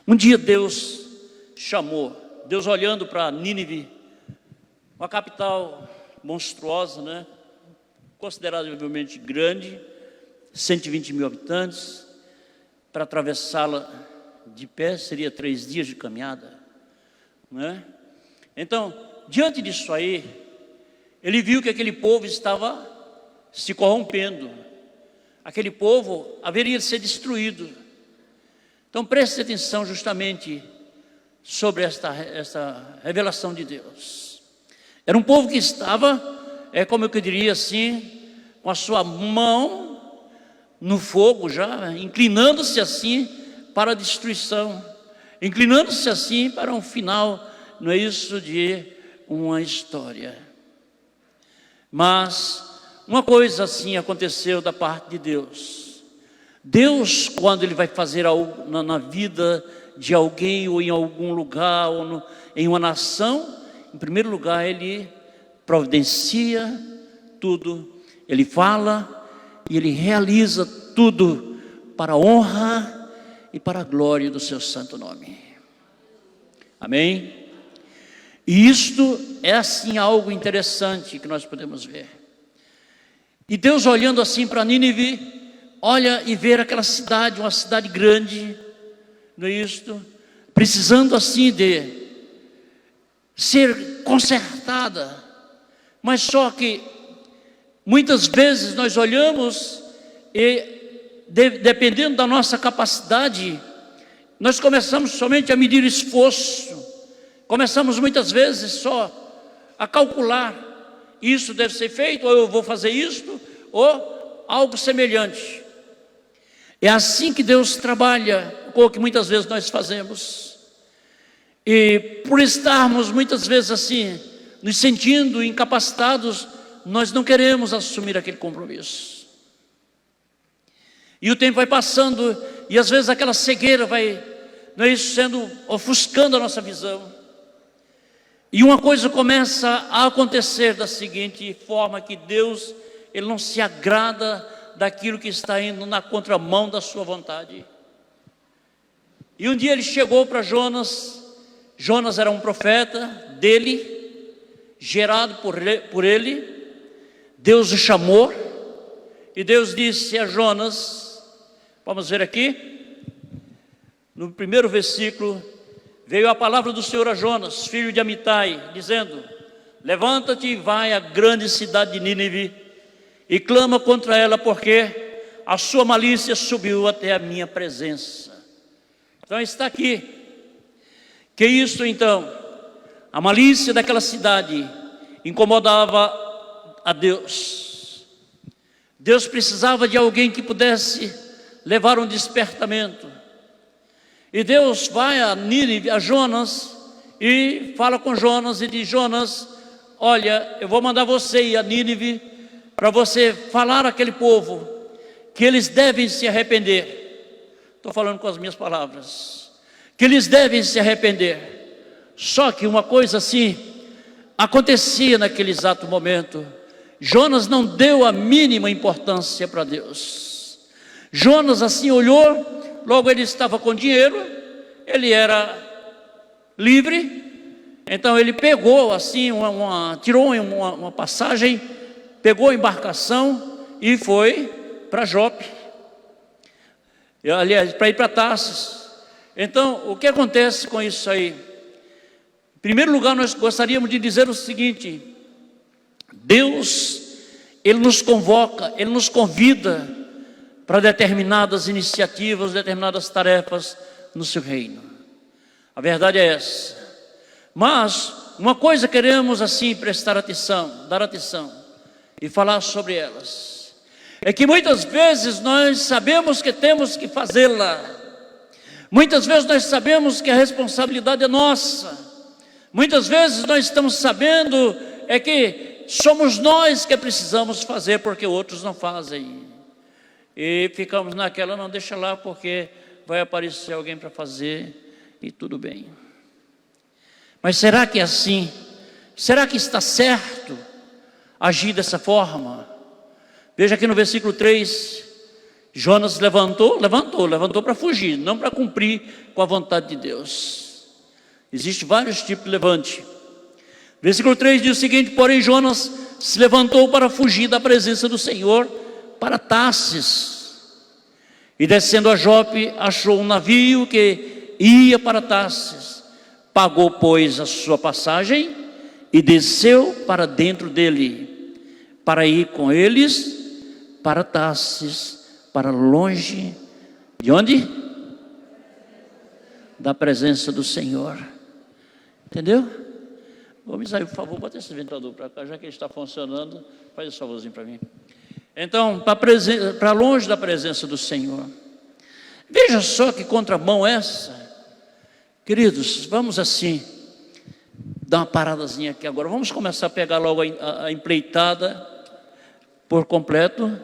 Um dia Deus chamou, Deus olhando para Nínive, uma capital monstruosa, né? Consideravelmente grande, 120 mil habitantes. Para atravessá-la de pé seria 3 dias de caminhada, né? Então, diante disso aí, ele viu que aquele povo estava se corrompendo. Aquele povo haveria de ser destruído. Então preste atenção justamente sobre esta revelação de Deus. Era um povo que estava, como eu diria assim, com a sua mão no fogo já, inclinando-se assim para a destruição, inclinando-se assim para um final, não é isso, de uma história. Mas uma coisa assim aconteceu da parte de Deus. Deus, quando Ele vai fazer algo na vida de alguém, ou em algum lugar, ou em uma nação, em primeiro lugar Ele providencia tudo, Ele fala e Ele realiza tudo para a honra e para a glória do seu santo nome. Amém? E isto é assim algo interessante que nós podemos ver. E Deus olhando assim para Nínive, olha e vê aquela cidade, uma cidade grande, não é isto? Precisando assim de ser consertada. Mas só que muitas vezes nós olhamos e dependendo da nossa capacidade, nós começamos somente a medir esforço. Começamos muitas vezes só a calcular. Isso deve ser feito, ou eu vou fazer isto, ou algo semelhante. É assim que Deus trabalha, com o que muitas vezes nós fazemos. E por estarmos muitas vezes assim, nos sentindo incapacitados, nós não queremos assumir aquele compromisso. E o tempo vai passando, e às vezes aquela cegueira vai, não é isso, sendo ofuscando a nossa visão. E uma coisa começa a acontecer da seguinte forma, que Deus, Ele não se agrada daquilo que está indo na contramão da sua vontade. E um dia Ele chegou para Jonas. Jonas era um profeta dele, gerado por ele. Deus o chamou, e Deus disse a Jonas, vamos ver aqui, no primeiro versículo, veio a palavra do Senhor a Jonas, filho de Amitai, dizendo: levanta-te e vai à grande cidade de Nínive, e clama contra ela, porque a sua malícia subiu até a minha presença. Então está aqui, que isso então, a malícia daquela cidade incomodava a Deus. Deus precisava de alguém que pudesse levar um despertamento. E Deus vai a Nínive, a Jonas, e fala com Jonas e diz: Jonas, olha, eu vou mandar você ir a Nínive para você falar àquele povo que eles devem se arrepender. Estou falando com as minhas palavras, que eles devem se arrepender. Só que uma coisa assim acontecia naquele exato momento. Jonas não deu a mínima importância para Deus. Jonas assim olhou. Logo ele estava com dinheiro, ele era livre, então ele pegou assim, tirou uma passagem, pegou a embarcação e foi para Jope, aliás, para ir para Tarsis. Então, o que acontece com isso aí? Em primeiro lugar, nós gostaríamos de dizer o seguinte: Deus, Ele nos convoca, Ele nos convida para determinadas iniciativas, determinadas tarefas no seu reino. A verdade é essa. Mas uma coisa queremos assim prestar atenção, dar atenção e falar sobre elas. É que muitas vezes nós sabemos que temos que fazê-la. Muitas vezes nós sabemos que a responsabilidade é nossa. Muitas vezes nós estamos sabendo que somos nós que precisamos fazer porque outros não fazem. E ficamos naquela, não, deixa lá porque vai aparecer alguém para fazer e tudo bem. Mas será que é assim? Será que está certo agir dessa forma? Veja aqui no versículo 3, Jonas levantou para fugir, não para cumprir com a vontade de Deus. Existem vários tipos de levante. Versículo 3 diz o seguinte: porém Jonas se levantou para fugir da presença do Senhor para Tarsis, e descendo a Jope, achou um navio que ia para Tarsis. Pagou, pois, a sua passagem e desceu para dentro dele, para ir com eles para Tarsis, para longe de onde? Da presença do Senhor. Entendeu? Ô Misael, por favor, bota esse ventilador para cá, já que ele está funcionando, faz esse favorzinho para mim. Então, para longe da presença do Senhor. Veja só que contramão essa. Queridos, vamos assim, dar uma paradazinha aqui agora. Vamos começar a pegar logo a empreitada por completo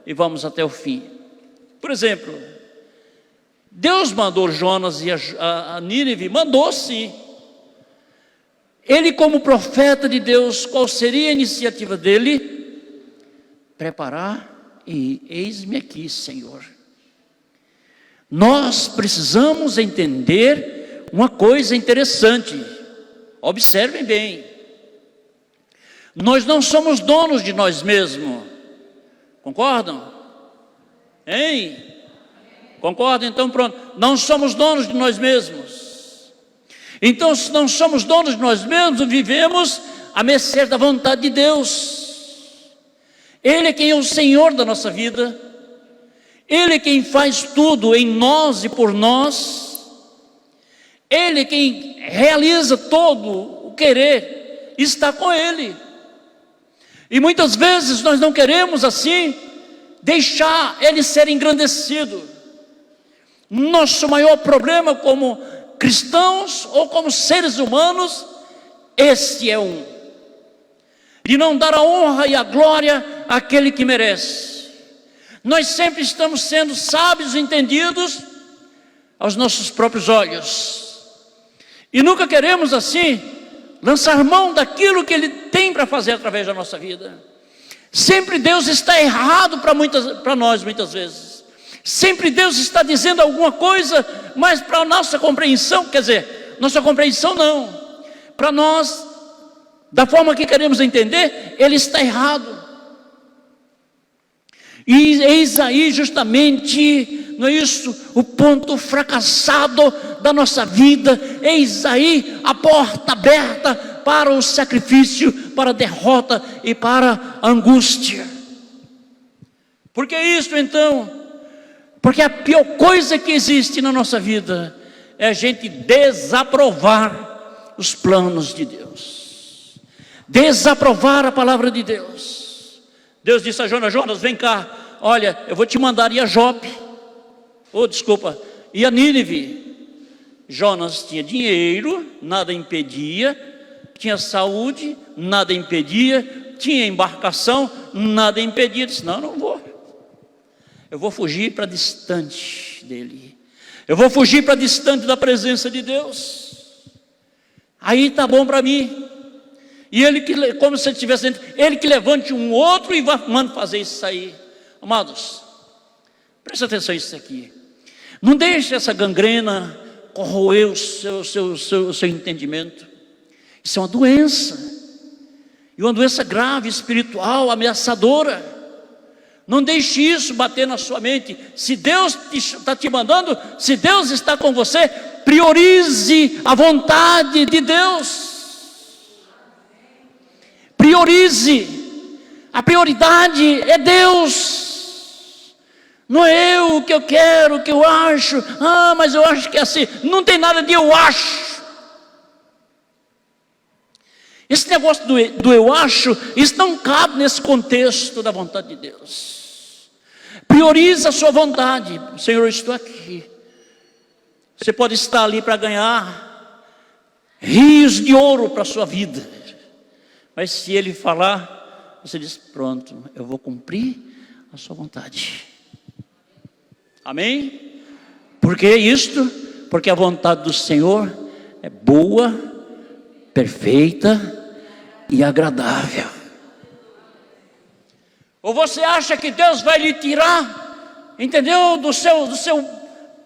e vamos até o fim. Por exemplo, Deus mandou Jonas e a Nínive, mandou sim. Ele, como profeta de Deus, qual seria a iniciativa dele? Preparar e eis-me aqui, Senhor. Nós precisamos entender uma coisa interessante. Observem bem. Nós não somos donos de nós mesmos. Concordam? Hein? Concordam? Então pronto. Não somos donos de nós mesmos. Então, se não somos donos de nós mesmos, vivemos à mercê da vontade de Deus. Ele é quem é o Senhor da nossa vida. Ele é quem faz tudo em nós e por nós. Ele é quem realiza todo o querer. Está com Ele. E muitas vezes nós não queremos assim deixar Ele ser engrandecido. Nosso maior problema como cristãos ou como seres humanos, este é um: de não dar a honra e a glória àquele que merece. Nós sempre estamos sendo sábios e entendidos aos nossos próprios olhos, e nunca queremos assim lançar mão daquilo que Ele tem para fazer através da nossa vida. Sempre Deus está errado para nós muitas vezes. Sempre Deus está dizendo alguma coisa, mas para a nossa compreensão, quer dizer, nossa compreensão não, para nós, da forma que queremos entender, Ele está errado. E eis aí justamente, não é isso, o ponto fracassado da nossa vida. Eis aí a porta aberta para o sacrifício, para a derrota e para a angústia. Por que isso então? Porque a pior coisa que existe na nossa vida é a gente desaprovar os planos de Deus, desaprovar a palavra de Deus. Deus disse a Jonas: Jonas, vem cá, olha, eu vou te mandar ir a Jope, e a Nínive. Jonas tinha dinheiro, nada impedia, tinha saúde, nada impedia, tinha embarcação, nada impedia. Disse: não vou. Eu vou fugir para distante dele. Eu vou fugir para distante da presença de Deus. Aí está bom para mim. E ele que, como se ele tivesse dentro, ele que levante um outro e manda fazer isso aí. Amados, presta atenção nisso aqui. Não deixe essa gangrena corroer o seu entendimento. Isso é uma doença. E uma doença grave, espiritual, ameaçadora. Não deixe isso bater na sua mente. Se Deus está te mandando, se Deus está com você, priorize a vontade de Deus. Priorize. A prioridade é Deus. Não é eu o que eu quero, o que eu acho. Mas eu acho que é assim. Não tem nada de eu acho. Esse negócio do eu acho, isso não cabe nesse contexto da vontade de Deus. Priorize a sua vontade. Senhor, eu estou aqui. Você pode estar ali para ganhar rios de ouro para a sua vida, mas se Ele falar, você diz: pronto, eu vou cumprir a sua vontade. Amém? Por que isto? Porque a vontade do Senhor é boa, perfeita e agradável. Ou você acha que Deus vai lhe tirar entendeu? Do seu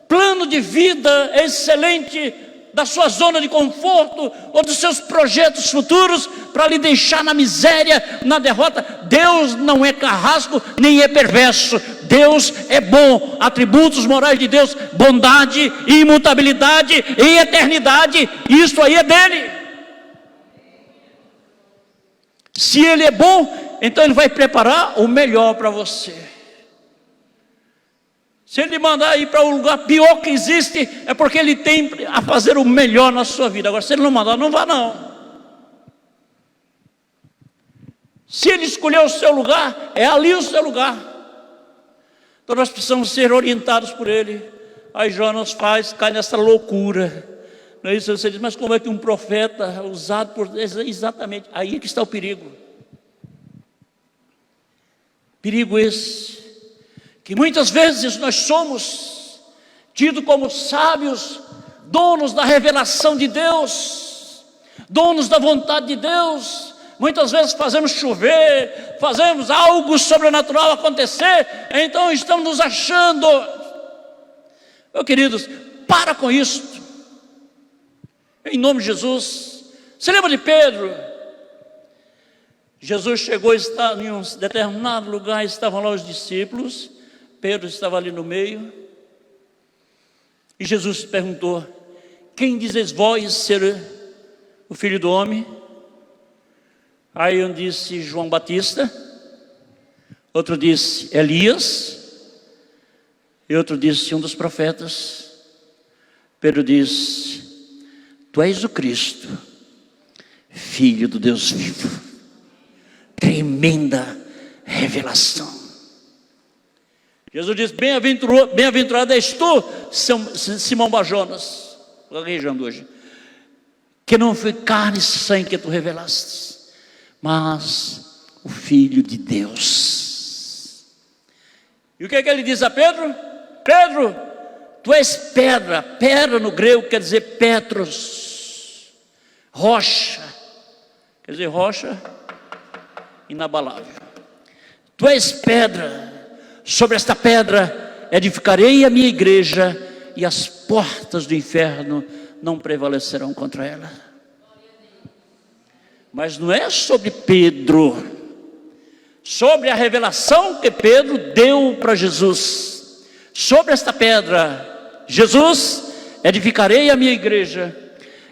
plano de vida excelente, da sua zona de conforto, ou dos seus projetos futuros, para lhe deixar na miséria, na derrota. Deus não é carrasco, nem é perverso. Deus é bom. Atributos morais de Deus: bondade, imutabilidade e eternidade. Isso aí é dele. Se ele é bom, então ele vai preparar o melhor para você. Se ele mandar ir para o lugar pior que existe, é porque ele tem a fazer o melhor na sua vida. Agora, se ele não mandar, não vá não. Se ele escolher o seu lugar, é ali o seu lugar. Então nós precisamos ser orientados por ele. Aí Jonas cai nessa loucura. Não é isso? Você diz, mas como é que um profeta usado por... Exatamente, aí é que está o perigo. Perigo esse, que muitas vezes nós somos tidos como sábios, donos da revelação de Deus, donos da vontade de Deus. Muitas vezes fazemos chover, fazemos algo sobrenatural acontecer, então estamos nos achando. Meus queridos, para com isso, em nome de Jesus. Você lembra de Pedro? Jesus chegou, está em um determinado lugar, estavam lá os discípulos, Pedro estava ali no meio, e Jesus perguntou: quem dizes vós ser o Filho do Homem? Aí um disse João Batista, outro disse Elias, e outro disse um dos profetas. Pedro disse: tu és o Cristo, Filho do Deus vivo. Tremenda revelação. Jesus disse: bem-aventurado és tu, Simão Barjonas, gaguejando hoje, que não foi carne e sangue que tu revelaste, mas o Filho de Deus. E o que é que ele diz a Pedro? Pedro, tu és pedra. Pedra no grego quer dizer Petros, rocha, quer dizer rocha inabalável. Tu és pedra, sobre esta pedra edificarei a minha igreja, e as portas do inferno não prevalecerão contra ela. Mas não é sobre Pedro, sobre a revelação que Pedro deu para Jesus. Sobre esta pedra, Jesus, edificarei a minha igreja,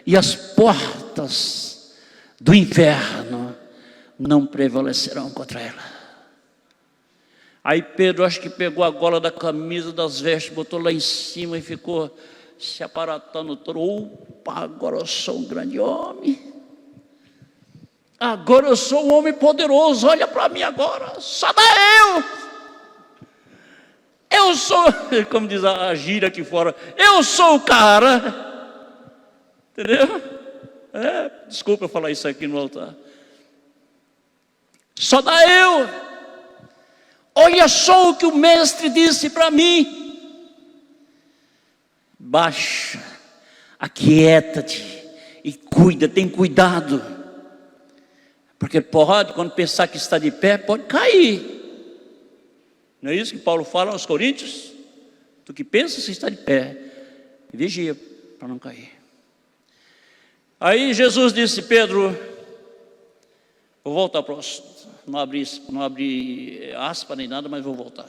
e as portas do inferno não prevalecerão contra ela. Aí Pedro, acho que pegou a gola da camisa, das vestes, botou lá em cima e ficou se aparatando todo. Opa, agora eu sou um grande homem. Agora eu sou um homem poderoso. Olha para mim agora, só dá eu sou, como diz a gíria aqui fora, eu sou o cara. Entendeu? Desculpa eu falar isso aqui no altar. Só dá eu. Olha só o que o mestre disse para mim: baixa, aquieta-te e cuida, tem cuidado, porque pode, quando pensar que está de pé, pode cair. Não é isso que Paulo fala aos Coríntios? Tu que pensas que está de pé, vigia para não cair. Aí Jesus disse: Pedro, vou voltar para o assunto. Não abri aspa nem nada, mas vou voltar.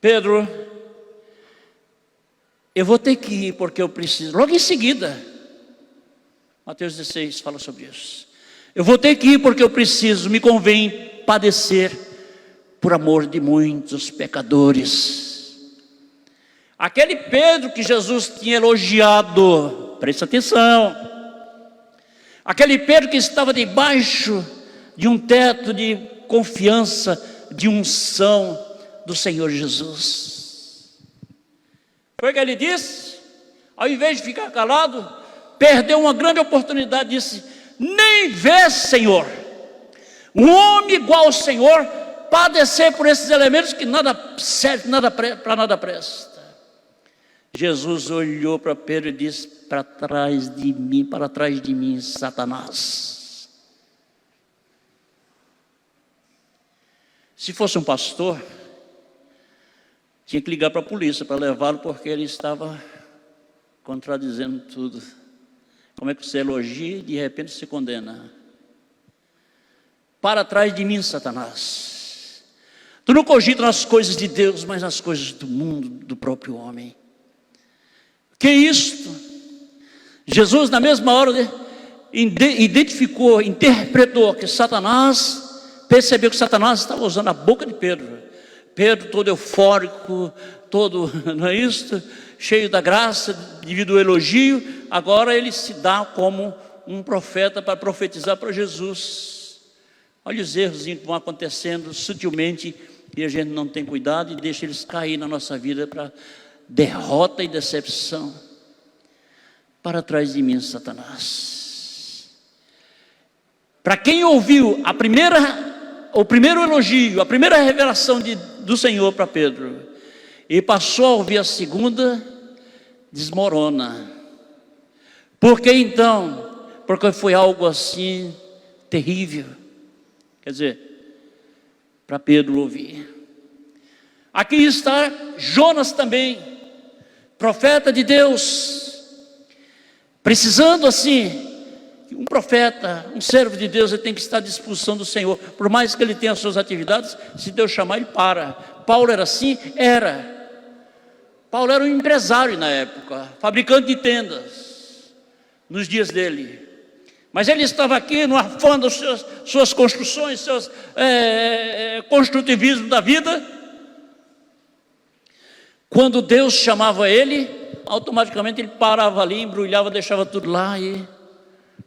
Pedro, eu vou ter que ir porque eu preciso. Logo em seguida, Mateus 16 fala sobre isso. Eu vou ter que ir porque eu preciso, me convém padecer por amor de muitos pecadores. Aquele Pedro que Jesus tinha elogiado, presta atenção. Aquele Pedro que estava debaixo de um teto de confiança, de unção do Senhor Jesus. Foi o que ele disse? Ao invés de ficar calado, perdeu uma grande oportunidade, disse: nem vê, Senhor, um homem igual ao Senhor padecer por esses elementos que nada serve, para nada presta. Jesus olhou para Pedro e disse: para trás de mim, Satanás. Se fosse um pastor, Tinha que ligar para a polícia para levá-lo, porque ele estava contradizendo tudo. Como é que você elogia e de repente se condena? Para trás de mim, Satanás. Tu não cogita nas coisas de Deus, mas nas coisas do mundo, do próprio homem. Que isto? Jesus, na mesma hora, identificou, interpretou que Satanás, percebeu que Satanás estava usando a boca de Pedro. Pedro todo eufórico, todo, não é isso? Cheio da graça, devido ao elogio. Agora ele se dá como um profeta para profetizar para Jesus. Olha os erros que vão acontecendo sutilmente e a gente não tem cuidado e deixa eles cair na nossa vida para derrota e decepção. Para trás de mim, Satanás. Para quem ouviu o primeiro elogio, a primeira revelação do Senhor para Pedro, e passou a ouvir a segunda, desmorona. Por que então? Porque foi algo assim terrível. Quer dizer, para Pedro ouvir. Aqui está Jonas também, profeta de Deus, precisando assim. Um profeta, um servo de Deus, ele tem que estar à disposição do Senhor. Por mais que ele tenha as suas atividades, se Deus chamar, ele para. Paulo era assim? Era. Paulo era um empresário na época, fabricante de tendas, nos dias dele. Mas ele estava aqui no afã das suas construções, seus construtivismo da vida. Quando Deus chamava ele, automaticamente ele parava ali, embrulhava, deixava tudo lá e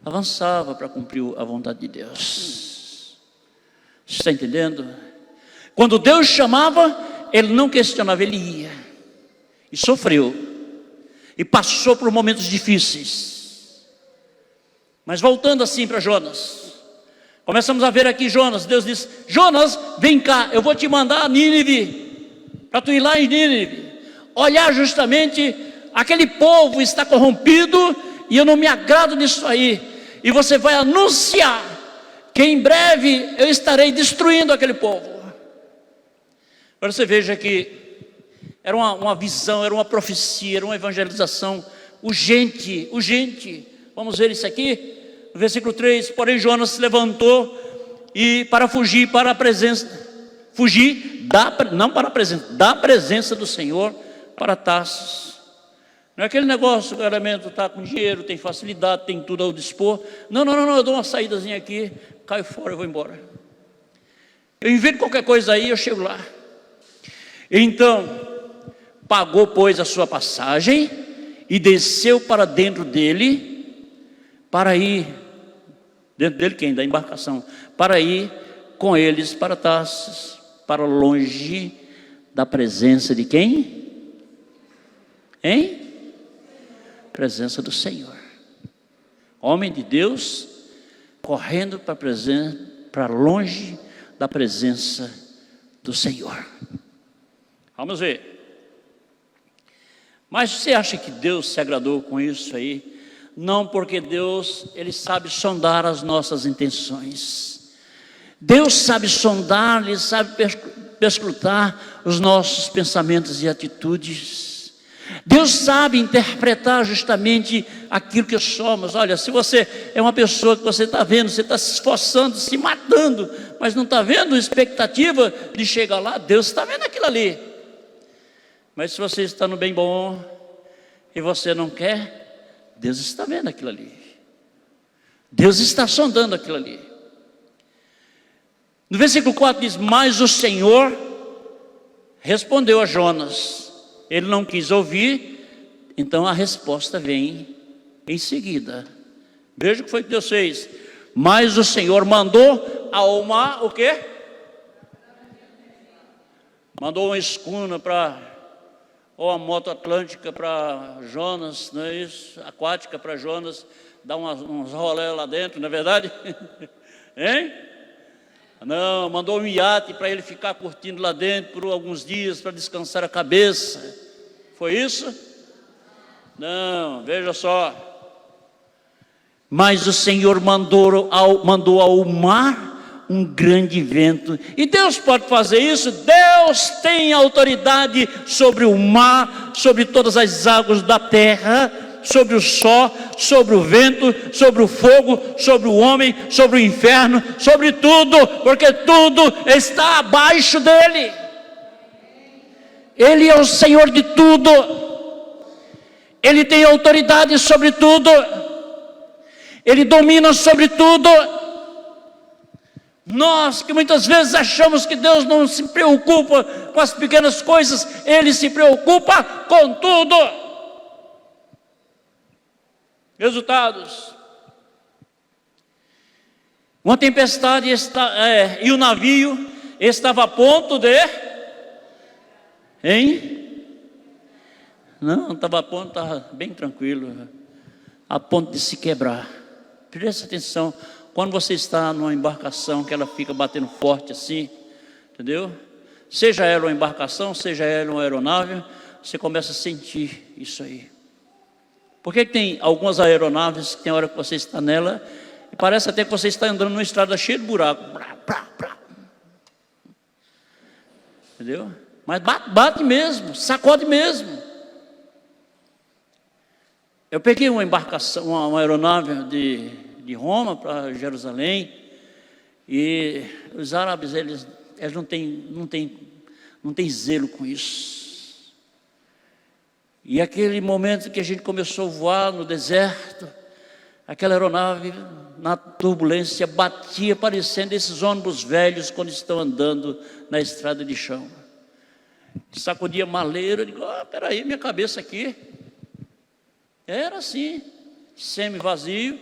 avançava para cumprir a vontade de Deus. Você está entendendo? Quando Deus chamava, ele não questionava, ele ia. E sofreu. E passou por momentos difíceis. Mas voltando assim para Jonas. Começamos a ver aqui Jonas. Deus diz: Jonas, vem cá, eu vou te mandar a Nínive. Para tu ir lá em Nínive. Olhar justamente, aquele povo está corrompido e eu não me agrado nisso aí. E você vai anunciar que em breve eu estarei destruindo aquele povo. Agora você veja que era uma visão, era uma profecia, era uma evangelização urgente. Vamos ver isso aqui, no versículo 3. Porém Jonas se levantou e para fugir para a presença, da presença do Senhor, para Tarsis. Não é aquele negócio, o elemento está com dinheiro, tem facilidade, tem tudo ao dispor. Não, eu dou uma saídazinha aqui, caio fora, eu vou embora. Eu invento qualquer coisa aí, eu chego lá. Então, pagou, pois, a sua passagem e desceu para dentro dele, para ir, dentro dele quem? Da embarcação, para ir com eles para Tarsis, para longe da presença de quem? Hein? Presença do Senhor. Homem de Deus correndo para longe da presença do Senhor. Vamos ver. Mas você acha que Deus se agradou com isso aí? Não, porque Deus, Ele sabe sondar as nossas intenções. Deus sabe sondar, Ele sabe perscrutar os nossos pensamentos e atitudes. Deus sabe interpretar justamente aquilo que somos. Olha, se você é uma pessoa que você está vendo, você está se esforçando, se matando, mas não está vendo expectativa de chegar lá, Deus está vendo aquilo ali. Mas se você está no bem bom e você não quer, Deus está vendo aquilo ali. Deus está sondando aquilo ali. No versículo 4 diz: mas o Senhor respondeu a Jonas. Ele não quis ouvir, então a resposta vem em seguida. Veja o que foi que Deus fez. Mas o Senhor mandou ao mar o quê? Mandou uma escuna ou a moto atlântica para Jonas, não é isso? Aquática para Jonas, dar uns rolé lá dentro, não é verdade? Hein? Não, mandou um iate para ele ficar curtindo lá dentro por alguns dias, para descansar a cabeça. Foi isso? Não, veja só. Mas o Senhor mandou ao mar um grande vento. E Deus pode fazer isso. Deus tem autoridade sobre o mar, sobre todas as águas da terra, sobre o sol, sobre o vento, sobre o fogo, sobre o homem, sobre o inferno, sobre tudo, porque tudo está abaixo dele. Ele é o Senhor de tudo. Ele tem autoridade sobre tudo. Ele domina sobre tudo. Nós que muitas vezes achamos que Deus não se preocupa com as pequenas coisas, Ele se preocupa com tudo. Resultados: uma tempestade e o navio estava a ponto de... Não estava a ponto, estava bem tranquilo, a ponto de se quebrar. Preste atenção, quando você está numa embarcação que ela fica batendo forte assim, entendeu? Seja ela uma embarcação, seja ela uma aeronave, você começa a sentir isso aí. Por que tem algumas aeronaves que tem hora que você está nela e parece até que você está andando numa estrada cheia de buraco, entendeu? Mas bate mesmo, sacode mesmo. Eu peguei uma embarcação, uma aeronave de Roma para Jerusalém, e os árabes, eles não têm zelo com isso. E aquele momento que a gente começou a voar no deserto, aquela aeronave na turbulência batia parecendo esses ônibus velhos quando estão andando na estrada de chão. Sacudia maleiro, eu digo, peraí, minha cabeça aqui. Era assim, semi-vazio.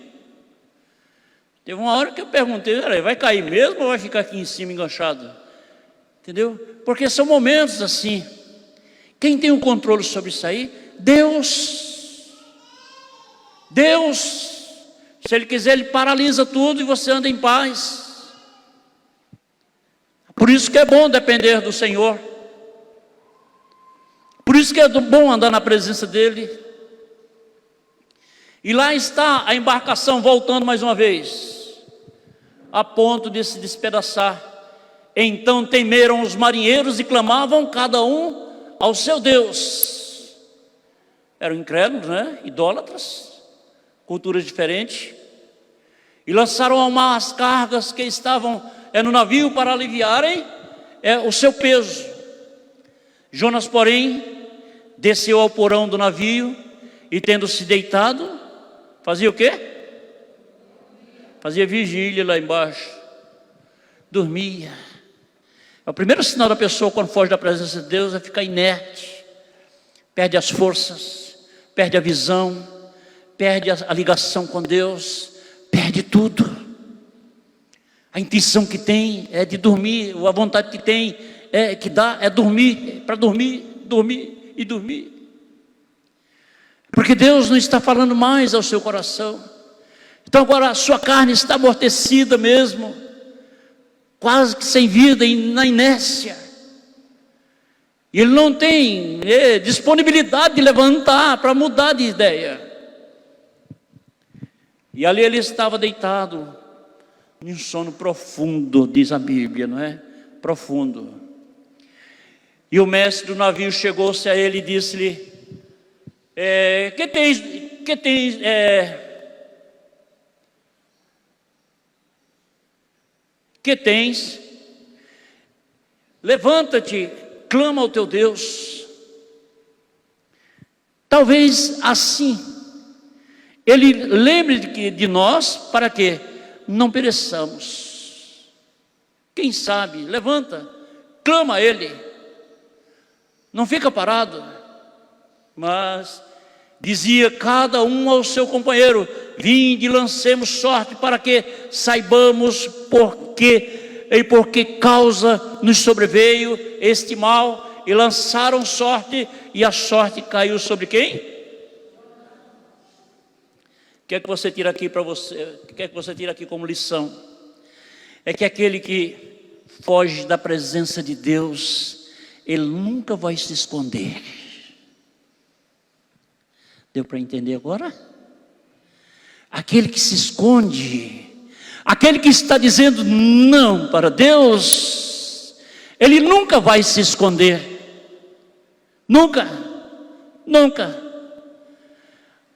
Teve uma hora que eu perguntei, vai cair mesmo ou vai ficar aqui em cima enganchado? Entendeu? Porque são momentos assim. Quem tem o controle sobre isso aí? Deus. Deus. Se Ele quiser, Ele paralisa tudo e você anda em paz. Por isso que é bom depender do Senhor. Por isso que é bom andar na presença dEle. E lá está a embarcação voltando mais uma vez, a ponto de se despedaçar. Então temeram os marinheiros e clamavam cada um ao seu Deus. Eram incrédulos, né? Idólatras, culturas diferentes. E lançaram ao mar as cargas que estavam no navio para aliviarem o seu peso. Jonas, porém, desceu ao porão do navio e, tendo se deitado, fazia o quê? Fazia vigília lá embaixo. Dormia. O primeiro sinal da pessoa quando foge da presença de Deus é ficar inerte. Perde as forças, perde a visão, perde a ligação com Deus, perde tudo. A intenção que tem é de dormir, a vontade que tem é dormir, para dormir, dormir e dormir. Porque Deus não está falando mais ao seu coração. Então agora a sua carne está amortecida mesmo, quase que sem vida, na inércia. E ele não tem disponibilidade de levantar para mudar de ideia. E ali ele estava deitado em um sono profundo, diz a Bíblia, não é? Profundo. E o mestre do navio chegou-se a ele e disse-lhe: que tens? Levanta-te, clama ao teu Deus. Talvez assim Ele lembre de nós, para que não pereçamos. Quem sabe, levanta, clama a Ele, não fica parado. Mas dizia cada um ao seu companheiro: vinde, lancemos sorte, para que saibamos por que causa nos sobreveio este mal. E lançaram sorte, e a sorte caiu sobre quem? O que é que você tira aqui para você? O que é que você tira aqui como lição? É que aquele que foge da presença de Deus, ele nunca vai se esconder. Deu para entender agora? Aquele que se esconde, Aquele que está dizendo não para Deus, ele nunca vai se esconder. Nunca, nunca.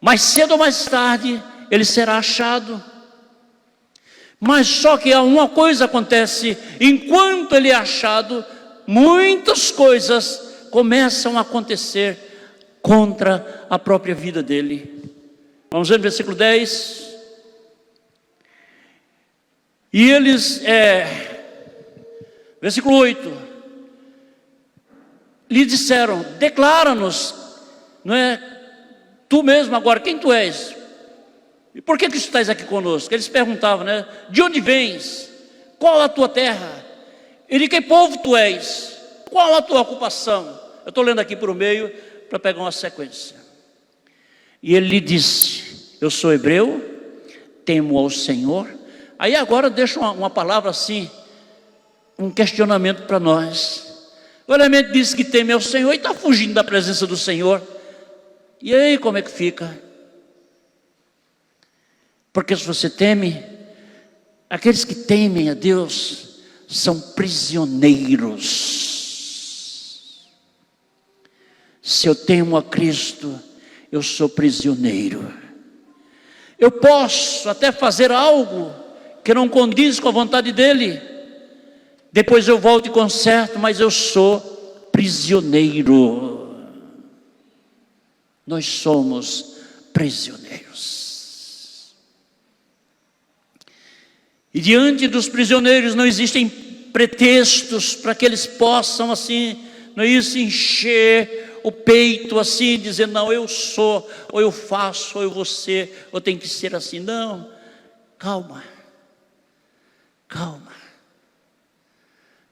Mais cedo ou mais tarde, ele será achado. Mas só que uma coisa acontece: enquanto ele é achado, muitas coisas começam a acontecer contra a própria vida dele. Vamos ver no versículo 10. E eles, versículo 8, lhe disseram: declara-nos, não é, tu mesmo agora, quem tu és? E por que tu estás aqui conosco? Eles perguntavam, né? De onde vens? Qual a tua terra? E de que povo tu és? Qual a tua ocupação? Eu estou lendo aqui por meio para pegar uma sequência. E ele lhe disse: eu sou hebreu, temo ao Senhor. Aí agora deixa uma palavra assim, um questionamento para nós. O elemento diz que teme ao Senhor e está fugindo da presença do Senhor. E aí como é que fica? Porque se você teme, aqueles que temem a Deus são prisioneiros. Se eu temo a Cristo, eu sou prisioneiro. Eu posso até fazer algo que não condiz com a vontade dEle, depois eu volto e conserto, mas eu sou prisioneiro. Nós somos prisioneiros. E diante dos prisioneiros não existem pretextos para que eles possam assim, não é isso, encher o peito assim, dizendo não, eu sou, ou eu faço, ou eu vou ser, ou tem que ser assim. Não, calma, calma.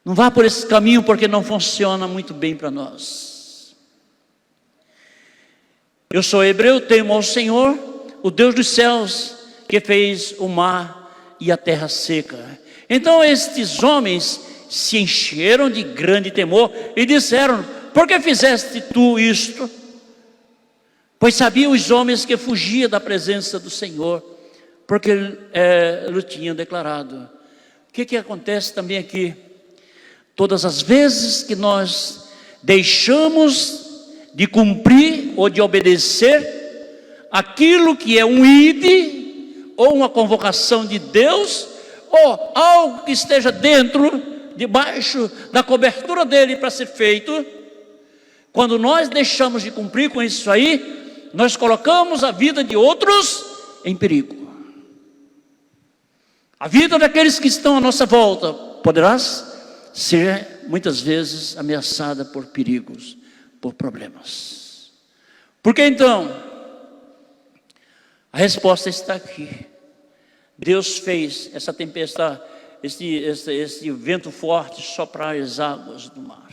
Não vá por esse caminho, porque não funciona muito bem para nós. Eu sou hebreu, temo ao Senhor, o Deus dos céus, que fez o mar e a terra seca. Então estes homens se encheram de grande temor e disseram: por que fizeste tu isto? Pois sabiam os homens que fugia da presença do Senhor, porque lhe tinham declarado. O que acontece também aqui? Todas as vezes que nós deixamos de cumprir ou de obedecer aquilo que é um ide, ou uma convocação de Deus, ou algo que esteja dentro, debaixo da cobertura dele para ser feito, quando nós deixamos de cumprir com isso aí, nós colocamos a vida de outros em perigo. A vida daqueles que estão à nossa volta poderá ser muitas vezes ameaçada por perigos, por problemas. Por que então? A resposta está aqui. Deus fez essa tempestade, esse vento forte soprar as águas do mar.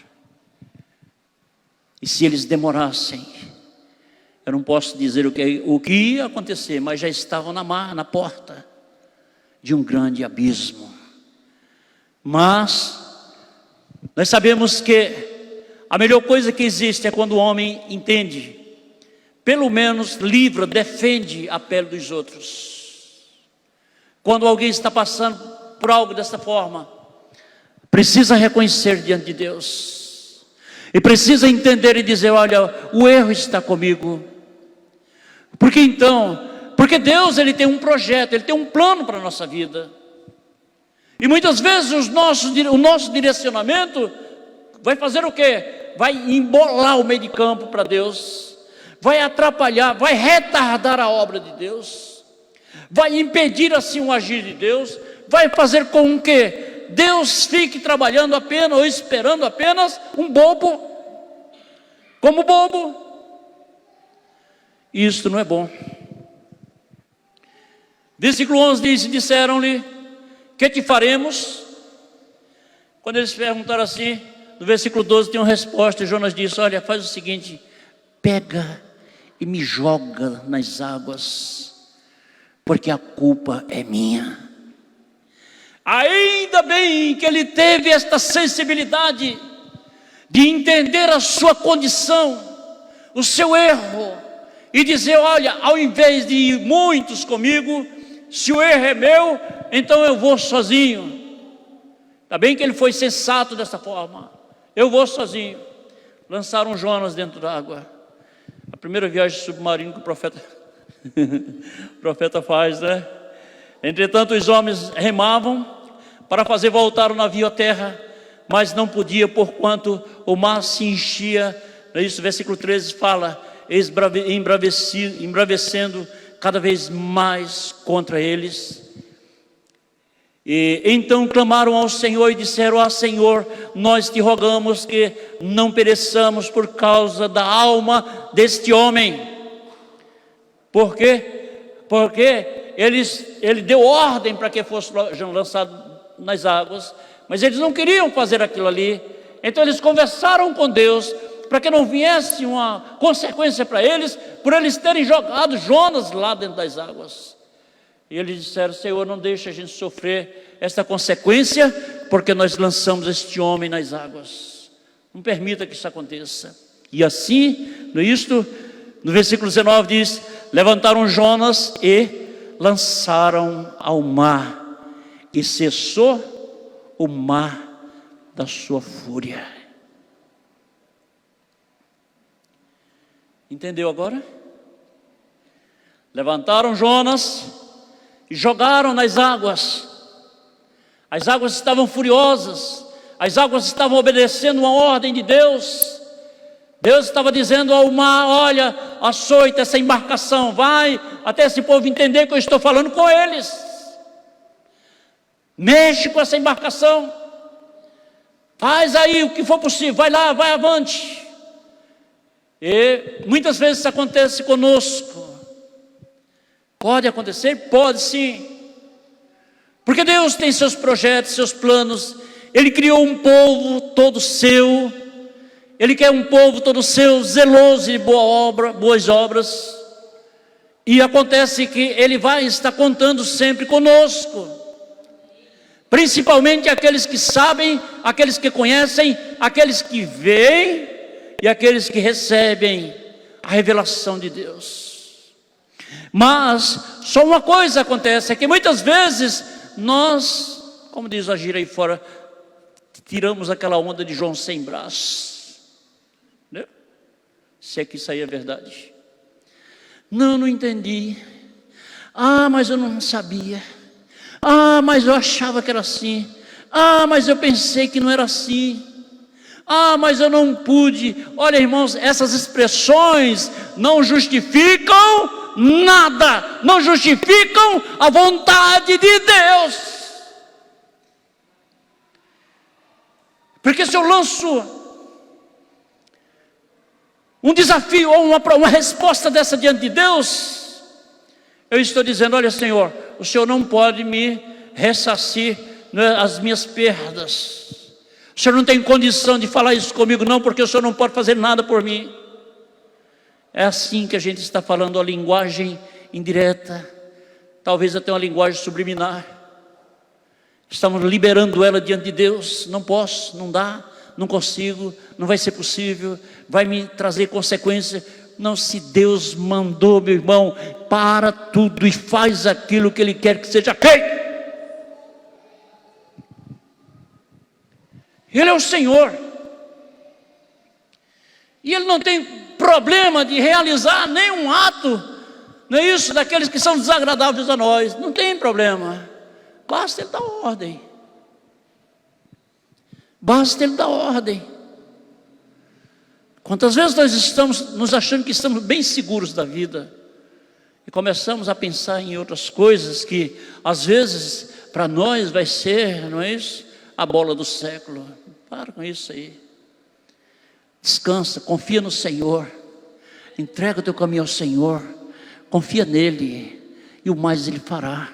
E se eles demorassem, eu não posso dizer o que ia acontecer, mas já estavam na porta de um grande abismo. Mas nós sabemos que a melhor coisa que existe é quando o homem entende, pelo menos livra, defende a pele dos outros. Quando alguém está passando por algo dessa forma, precisa reconhecer diante de Deus, e precisa entender e dizer: olha, o erro está comigo. Porque então, porque Deus, Ele tem um projeto, Ele tem um plano para a nossa vida, e muitas vezes o nosso direcionamento vai fazer o quê? Vai embolar o meio de campo para Deus, vai atrapalhar, vai retardar a obra de Deus, vai impedir assim o agir de Deus, vai fazer com que Deus fique trabalhando apenas, ou esperando apenas um bobo, como bobo. Isso não é bom. Versículo 11 diz: disseram-lhe: que te faremos? Quando eles perguntaram assim, no versículo 12 tem uma resposta, e Jonas disse: olha, faz o seguinte, pega e me joga nas águas, porque a culpa é minha. Ainda bem que ele teve esta sensibilidade de entender a sua condição, o seu erro, e dizer: olha, ao invés de ir muitos comigo, se o erro é meu, então eu vou sozinho. Está bem que ele foi sensato dessa forma. Eu vou sozinho. Lançaram Jonas dentro da água. A primeira viagem submarina que o profeta faz, né? Entretanto, os homens remavam para fazer voltar o navio à terra, mas não podia, porquanto o mar se enchia. Isso, versículo 13 fala, embravecendo cada vez mais contra eles. E então clamaram ao Senhor e disseram: ah, Senhor, nós te rogamos que não pereçamos por causa da alma deste homem. Por quê? Porque ele deu ordem para que fosse lançado nas águas, mas eles não queriam fazer aquilo ali. Então eles conversaram com Deus para que não viesse uma consequência para eles, por eles terem jogado Jonas lá dentro das águas. E eles disseram: Senhor, não deixa a gente sofrer esta consequência, porque nós lançamos este homem nas águas. Não permita que isso aconteça. E assim, no versículo 19 diz: levantaram Jonas e lançaram ao mar, e cessou o mar da sua fúria. Entendeu agora? Levantaram Jonas e jogaram nas águas. As águas estavam furiosas, as águas estavam obedecendo uma ordem de Deus. Deus estava dizendo ao mar: olha, açoita essa embarcação, vai até esse povo entender que eu estou falando com eles. Mexe com essa embarcação, faz aí o que for possível, vai lá, vai avante. E muitas vezes isso acontece conosco. Pode acontecer? Pode sim. Porque Deus tem seus projetos, seus planos. Ele criou um povo todo seu. Ele quer um povo todo seu, zeloso de boas obras. E acontece que Ele vai estar contando sempre conosco. Principalmente aqueles que sabem, aqueles que conhecem, aqueles que veem e aqueles que recebem a revelação de Deus. Mas só uma coisa acontece, é que muitas vezes nós, como diz a gíria aí fora, tiramos aquela onda de João sem braço, né? Se é que isso aí é verdade. Não entendi. Ah, mas eu não sabia. Ah, mas eu achava que era assim. Ah, mas eu pensei que não era assim. Ah, mas eu não pude. Olha, irmãos, essas expressões não justificam nada, não justificam a vontade de Deus. Porque se eu lanço um desafio ou uma resposta dessa diante de Deus, eu estou dizendo: olha, Senhor, o Senhor não pode me ressarcir as minhas perdas. O Senhor não tem condição de falar isso comigo, não, porque o Senhor não pode fazer nada por mim. É assim que a gente está falando a linguagem indireta, talvez até uma linguagem subliminar. Estamos liberando ela diante de Deus. Não posso, não dá, não consigo, não vai ser possível, vai me trazer consequência. Não, se Deus mandou, meu irmão, para tudo e faz aquilo que Ele quer que seja feito. Ele é o Senhor, e Ele não tem problema de realizar nenhum ato, não é isso, daqueles que são desagradáveis a nós. Não tem problema, basta Ele dar ordem. Basta Ele dar ordem. Quantas vezes nós estamos nos achando que estamos bem seguros da vida e começamos a pensar em outras coisas que às vezes para nós vai ser, não é isso, a bola do século. Para com isso aí. Descansa, confia no Senhor. Entrega o teu caminho ao Senhor. Confia nele, e o mais Ele fará.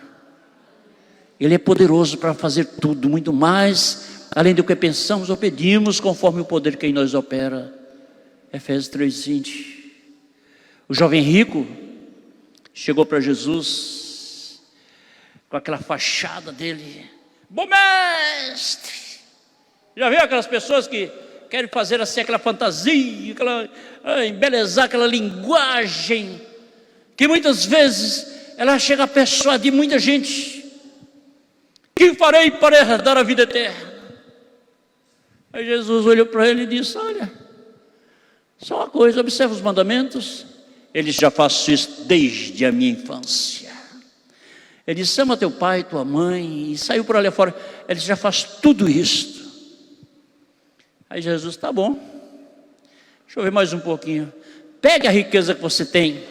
Ele é poderoso para fazer tudo, muito mais, além do que pensamos ou pedimos, conforme o poder que em nós opera. Efésios 3:20. O jovem rico chegou para Jesus com aquela fachada dele: bom mestre. Já viu aquelas pessoas que querem fazer assim aquela fantasia, embelezar aquela linguagem, que muitas vezes ela chega a persuadir muita gente. Que farei para herdar a vida eterna? Aí Jesus olhou para ele e disse: olha, só uma coisa, observa os mandamentos. Ele já faz isso desde a minha infância. Ele disse: ama teu pai, tua mãe, e saiu por ali fora. Ele já faz tudo isso. Aí Jesus: tá bom, deixa eu ver mais um pouquinho. Pegue a riqueza que você tem,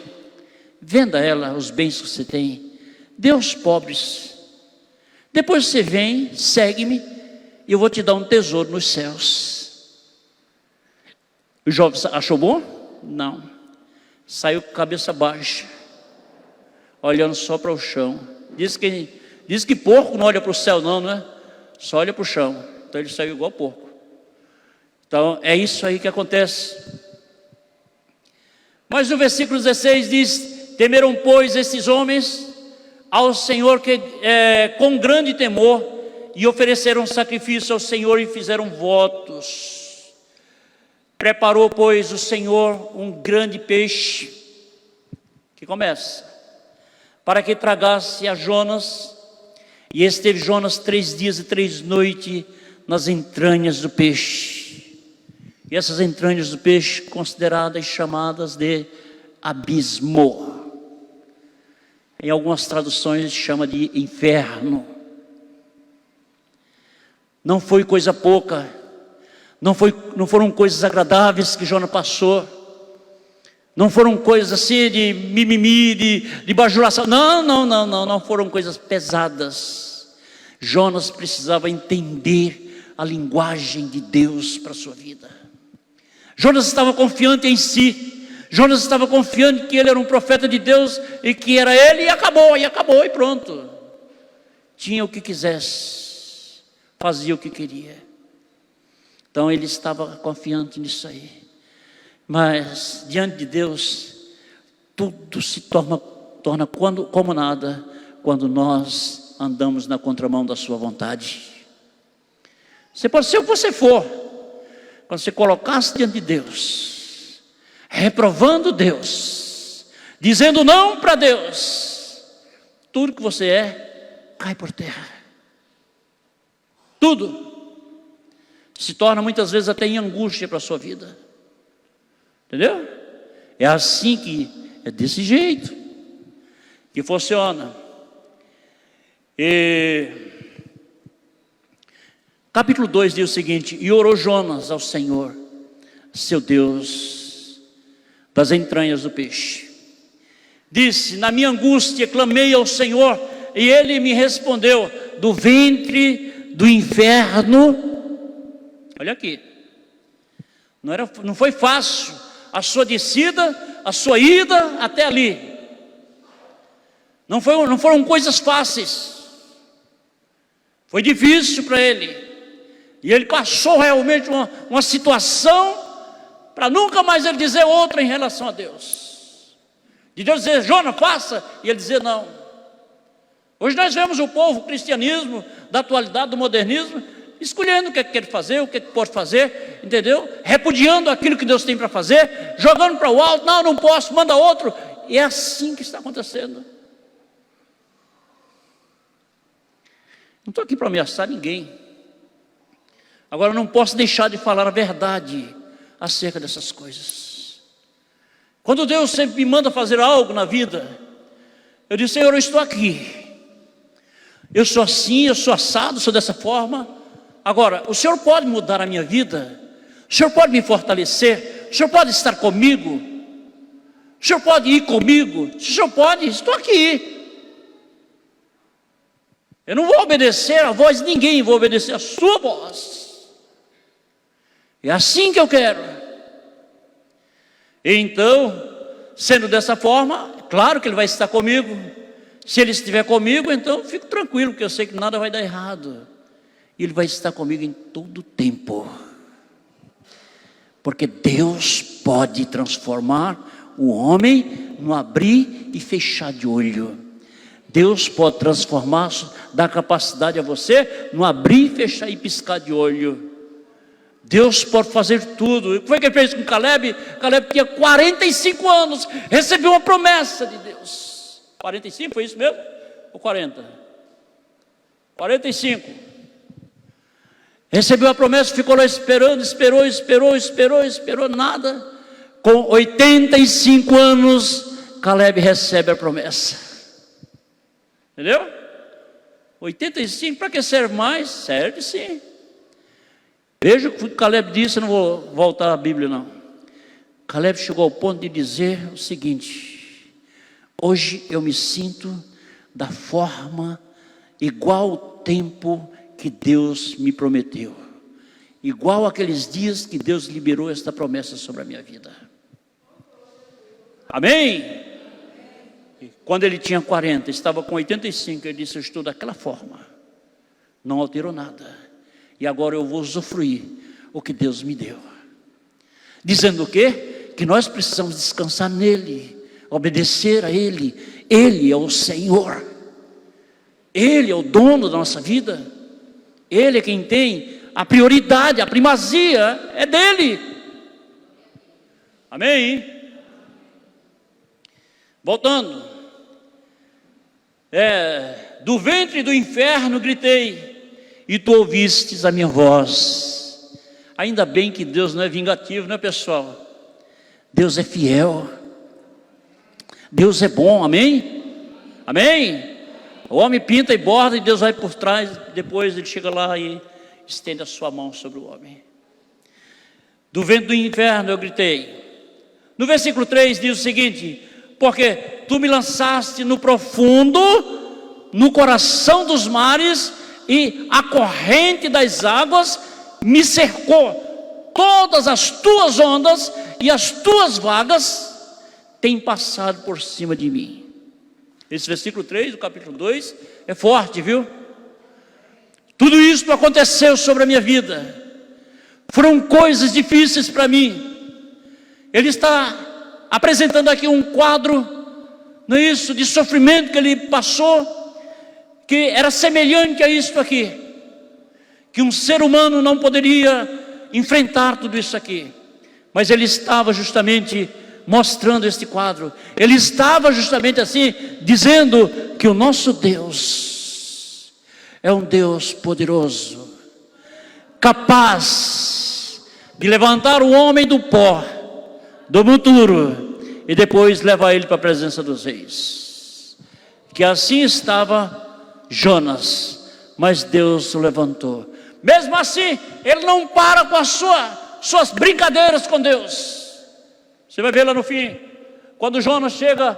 venda ela, os bens que você tem, dê aos pobres. Depois você vem, segue-me, e eu vou te dar um tesouro nos céus. O jovem achou bom? Não. Saiu com a cabeça baixa, olhando só para o chão. Diz que porco não olha para o céu não é? Só olha para o chão. Então ele saiu igual porco. Então é isso aí que acontece. Mas no versículo 16 diz: temeram, pois, esses homens ao Senhor com grande temor, e ofereceram sacrifício ao Senhor e fizeram votos. Preparou, pois, o Senhor um grande peixe, que começa, para que tragasse a Jonas, e esteve Jonas 3 dias e 3 noites nas entranhas do peixe. E essas entranhas do peixe consideradas e chamadas de abismo. Em algumas traduções chama de inferno. Não foi coisa pouca, não foram coisas agradáveis que Jonas passou, não foram coisas assim de mimimi, de bajulação, não foram coisas pesadas. Jonas precisava entender a linguagem de Deus para a sua vida. Jonas estava confiante em si, Jonas estava confiante que ele era um profeta de Deus, e que era ele, e acabou, e pronto. Tinha o que quisesse, fazia o que queria. Então ele estava confiante nisso aí. Mas diante de Deus, tudo se torna como nada, quando nós andamos na contramão da sua vontade. Você pode ser o que você for, quando você colocar-se diante de Deus, reprovando Deus, dizendo não para Deus, tudo que você é, cai por terra. Tudo se torna muitas vezes até em angústia para a sua vida. Entendeu? É assim é desse jeito que funciona. Capítulo 2 diz o seguinte: e orou Jonas ao Senhor, seu Deus, das entranhas do peixe. Disse: na minha angústia clamei ao Senhor, e Ele me respondeu, do ventre do inferno. Olha aqui, não foi fácil a sua descida, a sua ida até ali. Não foram coisas fáceis. Foi difícil para ele. E ele passou realmente uma situação para nunca mais ele dizer outra em relação a Deus. De Deus dizer: Jonas, faça, e ele dizer não. Hoje nós vemos o povo, o cristianismo da atualidade, do modernismo, escolhendo o que quer fazer, o que pode fazer, entendeu? Repudiando aquilo que Deus tem para fazer, jogando para o alto: não posso, manda outro. E é assim que está acontecendo. Não estou aqui para ameaçar ninguém. Agora, não posso deixar de falar a verdade acerca dessas coisas. Quando Deus sempre me manda fazer algo na vida, eu digo: Senhor, eu estou aqui, eu sou assim, eu sou assado, sou dessa forma. Agora, o Senhor pode mudar a minha vida, o Senhor pode me fortalecer, o Senhor pode estar comigo, o Senhor pode ir comigo. Se o Senhor pode, estou aqui. Eu não vou obedecer a voz de ninguém, vou obedecer a sua voz. É assim que eu quero. Então, sendo dessa forma, claro que Ele vai estar comigo. Se Ele estiver comigo, então fico tranquilo, porque eu sei que nada vai dar errado. E Ele vai estar comigo em todo o tempo. Porque Deus pode transformar o homem no abrir e fechar de olho. Deus pode transformar, dar capacidade a você no abrir, fechar e piscar de olho. Deus pode fazer tudo. O que foi que Ele fez com Caleb? Caleb tinha 45 anos, recebeu uma promessa de Deus. 45, foi isso mesmo? Ou 40? 45. Recebeu a promessa, ficou lá esperando, esperou, nada. Com 85 anos, Caleb recebe a promessa. Entendeu? 85, para que serve mais? Serve sim. Veja o que Caleb disse, eu não vou voltar à Bíblia não. Caleb chegou ao ponto de dizer o seguinte: hoje eu me sinto da forma igual ao tempo que Deus me prometeu, igual aqueles dias que Deus liberou esta promessa sobre a minha vida. Amém? E quando ele tinha 40, estava com 85, ele disse: eu estou daquela forma, não alterou nada, e agora eu vou usufruir o que Deus me deu. Dizendo o quê? Que nós precisamos descansar nele, obedecer a ele. Ele é o Senhor, ele é o dono da nossa vida, ele é quem tem a prioridade, a primazia é dele. Amém? Voltando, do ventre do inferno gritei, e tu ouvistes a minha voz. Ainda bem que Deus não é vingativo, né, pessoal? Deus é fiel, Deus é bom, amém? Amém? O homem pinta e borda e Deus vai por trás, depois ele chega lá e estende a sua mão sobre o homem. Do ventre do inferno eu gritei. No versículo 3 diz o seguinte: porque tu me lançaste no profundo, no coração dos mares, e a corrente das águas me cercou. Todas as tuas ondas e as tuas vagas têm passado por cima de mim. Esse versículo 3 do capítulo 2 é forte, viu? Tudo isso aconteceu sobre a minha vida. Foram coisas difíceis para mim. Ele está apresentando aqui um quadro, não é isso, de sofrimento que ele passou, que era semelhante a isto aqui, que um ser humano não poderia enfrentar tudo isso aqui. Mas ele estava justamente mostrando este quadro. Ele estava justamente assim, dizendo que o nosso Deus é um Deus poderoso, capaz de levantar o homem do pó, do monturo, e depois levar ele para a presença dos reis. Que assim estava Jonas, mas Deus o levantou. Mesmo assim, ele não para com as suas brincadeiras com Deus. Você vai ver lá no fim, quando Jonas chega,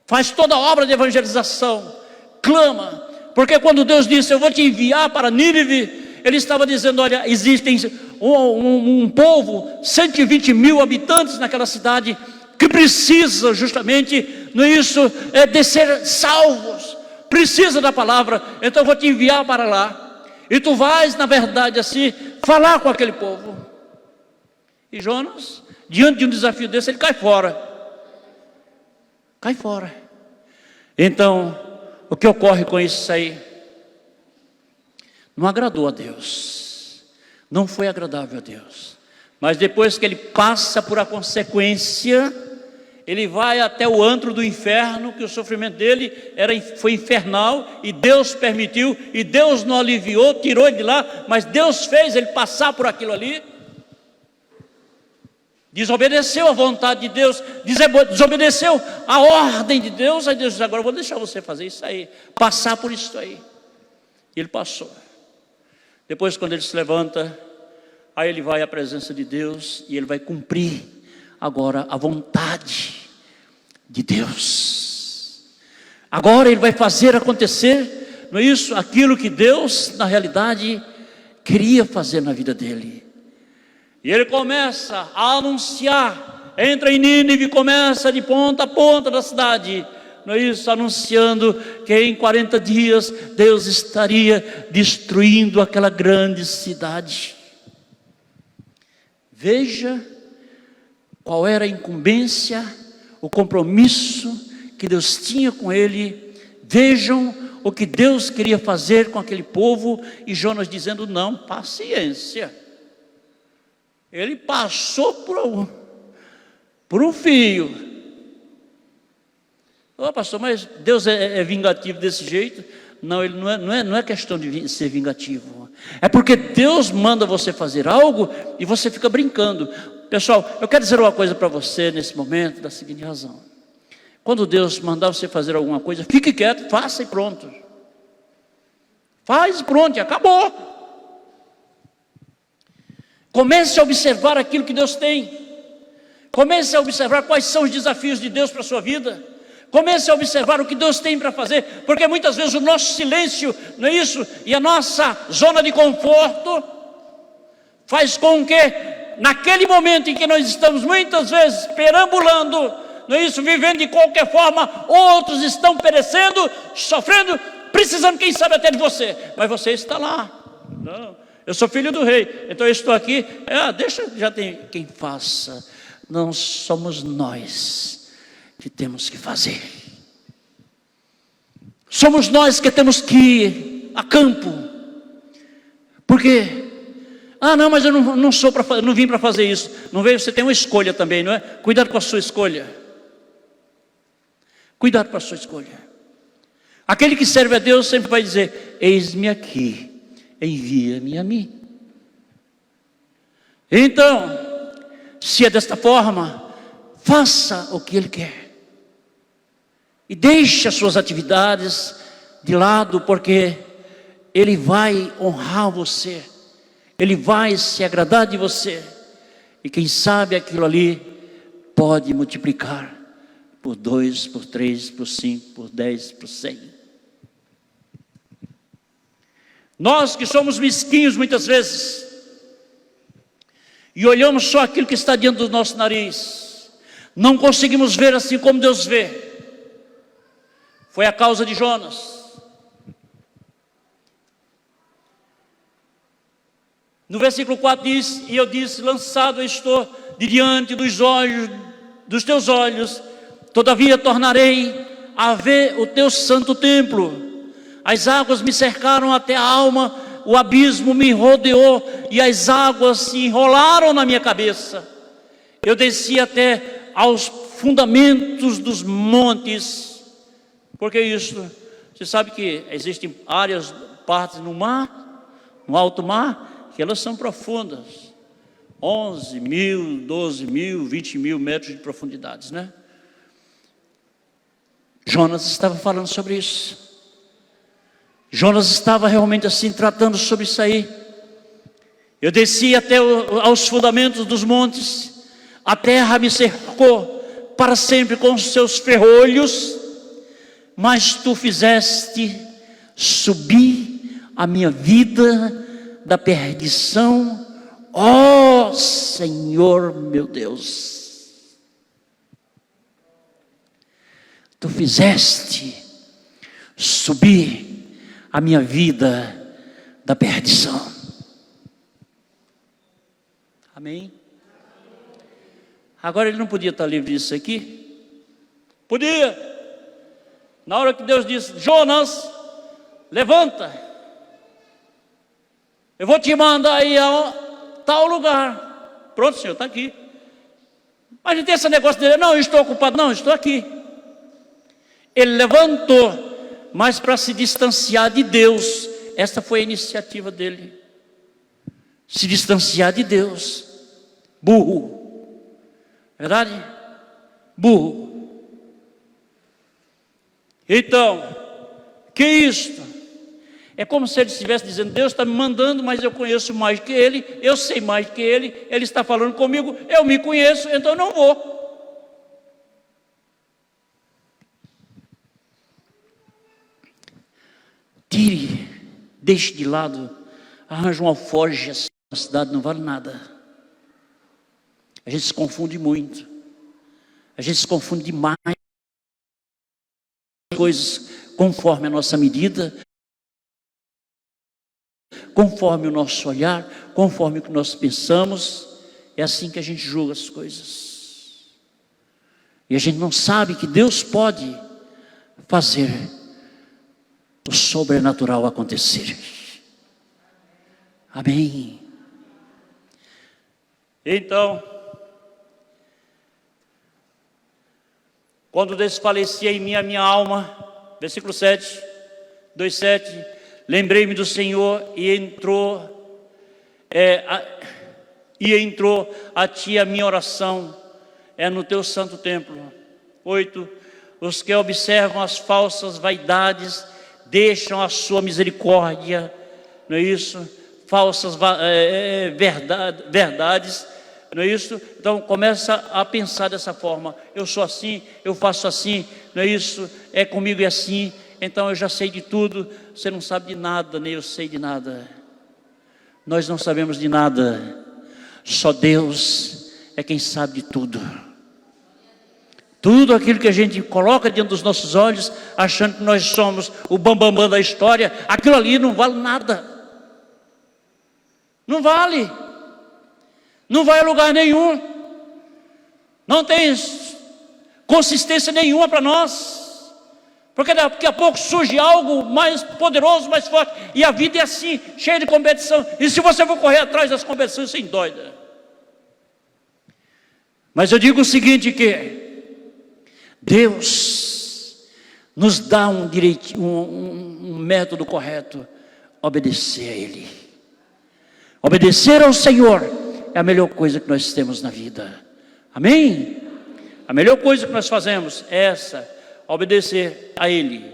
faz toda a obra de evangelização, clama, porque quando Deus disse: eu vou te enviar para Nínive, ele estava dizendo: olha, existem um povo, 120 mil habitantes naquela cidade, que precisa justamente, não é isso, de ser salvos, precisa da palavra, então eu vou te enviar para lá. E tu vais, na verdade, assim, falar com aquele povo. E Jonas, diante de um desafio desse, ele cai fora. Cai fora. Então, o que ocorre com isso aí? Não agradou a Deus. Não foi agradável a Deus. Mas depois que ele passa por a consequência, ele vai até o antro do inferno, que o sofrimento dele foi infernal, e Deus permitiu, e Deus não aliviou, tirou ele de lá, mas Deus fez ele passar por aquilo ali. Desobedeceu a vontade de Deus, desobedeceu a ordem de Deus. Aí Deus diz: agora eu vou deixar você fazer isso aí, passar por isso aí. E ele passou. Depois, quando ele se levanta, aí ele vai à presença de Deus, e ele vai cumprir agora a vontade de Deus. Agora ele vai fazer acontecer, não é isso? Aquilo que Deus, na realidade, queria fazer na vida dele. E ele começa a anunciar, entra em Nínive, começa de ponta a ponta da cidade, não é isso? Anunciando que em 40 dias Deus estaria destruindo aquela grande cidade. Veja qual era a incumbência, o compromisso que Deus tinha com ele. Vejam o que Deus queria fazer com aquele povo, e Jonas dizendo: não, paciência. Ele passou por um fio. Pastor, mas Deus é vingativo desse jeito? Não, ele não é questão de ser vingativo. É porque Deus manda você fazer algo e você fica brincando. Pessoal, eu quero dizer uma coisa para você nesse momento, da seguinte razão. Quando Deus mandar você fazer alguma coisa, fique quieto, faça e pronto. Faz e pronto, e acabou. Comece a observar aquilo que Deus tem. Comece a observar quais são os desafios de Deus para a sua vida. Comece a observar o que Deus tem para fazer. Porque muitas vezes o nosso silêncio, não é isso? E a nossa zona de conforto faz com que, naquele momento em que nós estamos muitas vezes perambulando, não é isso? Vivendo de qualquer forma, outros estão perecendo, sofrendo, precisando, quem sabe, até de você. Mas você está lá. Não. Eu sou filho do rei, então eu estou aqui. Deixa, já tem quem faça. Não somos nós que temos que fazer. Somos nós que temos que ir a campo. Por quê? Não, mas eu não vim para fazer isso. Não veio, você tem uma escolha também, não é? Cuidado com a sua escolha. Cuidado com a sua escolha. Aquele que serve a Deus sempre vai dizer: eis-me aqui. Envia-me a mim. Então, se é desta forma, faça o que Ele quer. E deixe as suas atividades de lado, porque Ele vai honrar você. Ele vai se agradar de você. E quem sabe aquilo ali pode multiplicar por 2, por 3, por 5, por 10, por 100. Nós que somos mesquinhos muitas vezes, e olhamos só aquilo que está diante do nosso nariz, não conseguimos ver assim como Deus vê. Foi a causa de Jonas. No versículo 4 diz: e eu disse, lançado estou de diante dos teus olhos, todavia tornarei a ver o teu santo templo. As águas me cercaram até a alma, o abismo me rodeou, e as águas se enrolaram na minha cabeça. Eu desci até aos fundamentos dos montes. Por que isso? Você sabe que existem áreas, partes no mar, no alto mar, que elas são profundas. 11 mil, 12 mil, 20 mil metros de profundidades, né? Jonas estava falando sobre isso. Jonas estava realmente assim, tratando sobre isso aí. Eu desci até aos fundamentos dos montes, a terra me cercou para sempre com os seus ferrolhos, mas tu fizeste subir a minha vida da perdição, ó Senhor meu Deus. Tu fizeste subir a minha vida da perdição. Amém? Agora ele não podia estar livre disso aqui? Podia. Na hora que Deus disse: Jonas, levanta, eu vou te mandar aí a tal lugar. Pronto, Senhor, está aqui. Mas não tem esse negócio dele: não, eu estou ocupado. Não, eu estou aqui. Ele levantou, mas para se distanciar de Deus. Esta foi a iniciativa dele. Se distanciar de Deus. Burro. Verdade? Burro. Então, que isto? É como se ele estivesse dizendo: Deus está me mandando, mas eu conheço mais que ele, eu sei mais que ele está falando comigo, eu me conheço, então eu não vou. Tire, deixe de lado, arranje um alforje assim na cidade, não vale nada. A gente se confunde muito, a gente se confunde demais, coisas conforme a nossa medida, conforme o nosso olhar, conforme o que nós pensamos. É assim que a gente julga as coisas, e a gente não sabe que Deus pode fazer o sobrenatural acontecer. Amém. Então, quando desfalecia em mim a minha alma, versículo 7, 2:7, lembrei-me do Senhor e entrou a ti a minha oração, no teu santo templo. 8, os que observam as falsas vaidades, deixam a sua misericórdia, não é isso? Falsas verdades, não é isso? Então começa a pensar dessa forma: eu sou assim, eu faço assim, não é isso? É comigo é assim, então eu já sei de tudo. Você não sabe de nada, nem eu sei de nada. Nós não sabemos de nada, só Deus é quem sabe de tudo. Tudo aquilo que a gente coloca diante dos nossos olhos, achando que nós somos o bambambam da história, aquilo ali não vale nada. Não vale. Não vai a lugar nenhum. Não tem consistência nenhuma para nós. Porque daqui a pouco surge algo mais poderoso, mais forte. E a vida é assim, cheia de competição. E se você for correr atrás das competições, você endoida. Mas eu digo o seguinte, que Deus nos dá um método correto: obedecer a Ele. Obedecer ao Senhor é a melhor coisa que nós temos na vida. Amém? A melhor coisa que nós fazemos é essa: obedecer a Ele.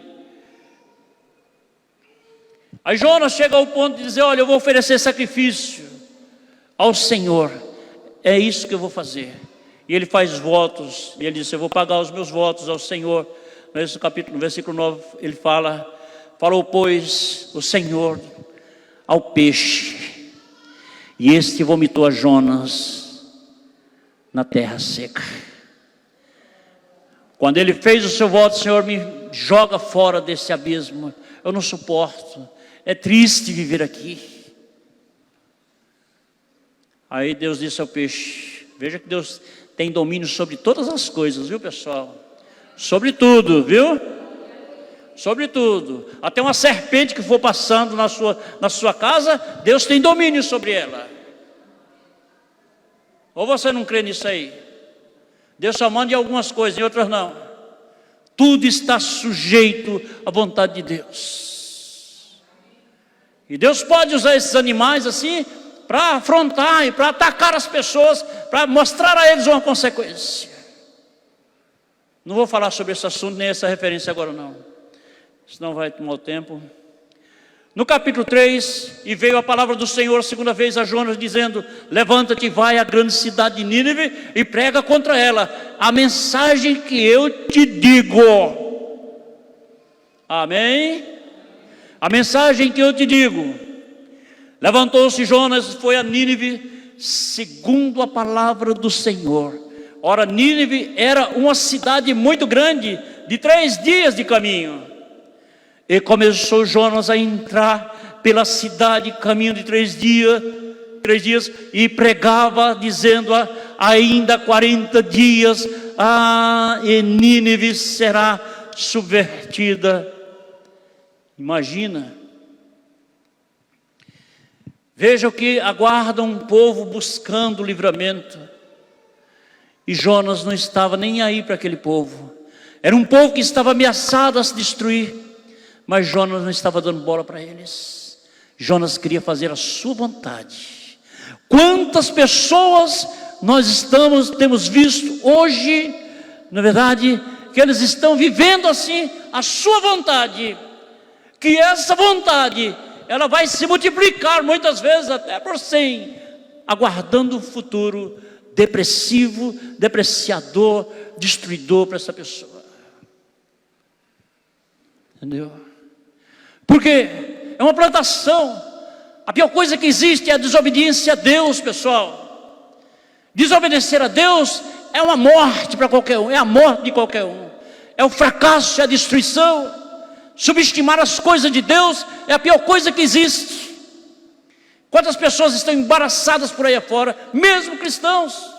Aí Jonas chega ao ponto de dizer: olha, eu vou oferecer sacrifício ao Senhor, é isso que eu vou fazer. E ele faz votos, e ele diz: eu vou pagar os meus votos ao Senhor. Nesse capítulo, no versículo 9, ele falou, pois, o Senhor ao peixe, e este vomitou a Jonas na terra seca. Quando ele fez o seu voto: Senhor, me joga fora desse abismo, eu não suporto, é triste viver aqui. Aí Deus disse ao peixe: veja que Deus tem domínio sobre todas as coisas, viu, pessoal? Sobre tudo, viu? Sobre tudo. Até uma serpente que for passando na sua casa, Deus tem domínio sobre ela. Ou você não crê nisso aí? Deus só manda em algumas coisas, em outras não. Tudo está sujeito à vontade de Deus. E Deus pode usar esses animais assim para afrontar e para atacar as pessoas, para mostrar a eles uma consequência. Não vou falar sobre esse assunto, nem essa referência agora não, senão vai tomar o tempo. No capítulo 3, e veio a palavra do Senhor segunda vez a Jonas, dizendo: levanta-te e vai à grande cidade de Nínive e prega contra ela a mensagem que eu te digo. Amém? A mensagem que eu te digo. Levantou-se Jonas e foi a Nínive, segundo a palavra do Senhor. Ora, Nínive era uma cidade muito grande, de 3 dias de caminho. E começou Jonas a entrar pela cidade, caminho de 3 dias, e pregava, dizendo: ainda 40 dias, e Nínive será subvertida. Imagina. Veja o que aguarda um povo buscando livramento. E Jonas não estava nem aí para aquele povo. Era um povo que estava ameaçado a se destruir. Mas Jonas não estava dando bola para eles. Jonas queria fazer a sua vontade. Quantas pessoas nós temos visto hoje, na verdade, que eles estão vivendo assim a sua vontade. Que essa vontade, ela vai se multiplicar muitas vezes até por 100, aguardando um futuro depressivo, depreciador, destruidor para essa pessoa. Entendeu? Porque é uma plantação. A pior coisa que existe é a desobediência a Deus, pessoal. Desobedecer a Deus é uma morte para qualquer um, é a morte de qualquer um, é o fracasso, é a destruição. Subestimar as coisas de Deus é a pior coisa que existe. Quantas pessoas estão embaraçadas por aí afora, mesmo cristãos,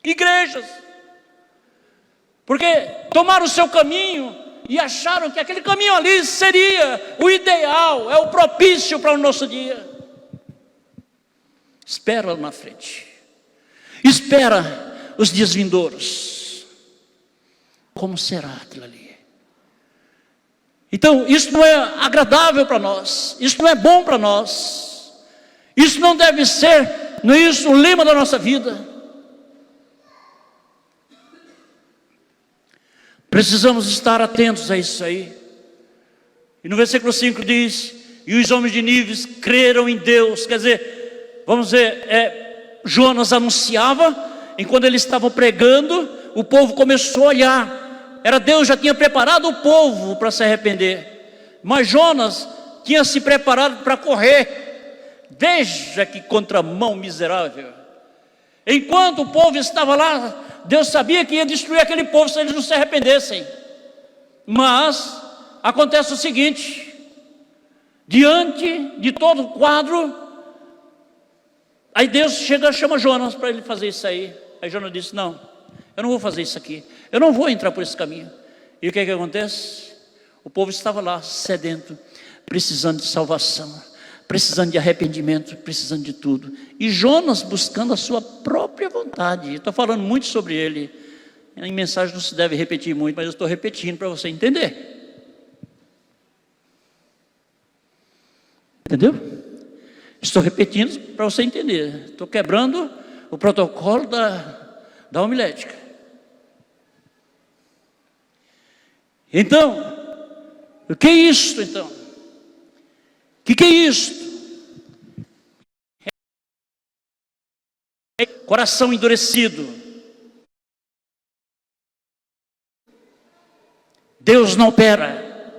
igrejas, porque tomaram o seu caminho e acharam que aquele caminho ali seria o ideal, é o propício para o nosso dia. Espera lá na frente, espera os dias vindouros. Como será aquilo ali? Então, isso não é agradável para nós, isso não é bom para nós, isso não deve ser, não é isso o lema da nossa vida. Precisamos estar atentos a isso aí. E no versículo 5 diz: e os homens de Nínive creram em Deus. Quer dizer, vamos ver, Jonas anunciava, enquanto eles estavam pregando, o povo começou a olhar. Deus já tinha preparado o povo para se arrepender, mas Jonas tinha se preparado para correr. Veja que contramão miserável. Enquanto o povo estava lá, Deus sabia que ia destruir aquele povo se eles não se arrependessem. Mas acontece o seguinte: diante de todo o quadro, aí Deus chama Jonas para ele fazer isso aí. Aí Jonas disse: não, eu não vou fazer isso aqui, eu não vou entrar por esse caminho. E o que acontece? O povo estava lá, sedento, precisando de salvação, precisando de arrependimento, precisando de tudo. E Jonas buscando a sua própria vontade. Estou falando muito sobre ele. Em mensagem não se deve repetir muito, mas eu estou repetindo para você entender. Entendeu? Estou repetindo para você entender. Estou quebrando o protocolo da homilética. Então, o que é isto então? O que é isto? Coração endurecido. Deus não opera.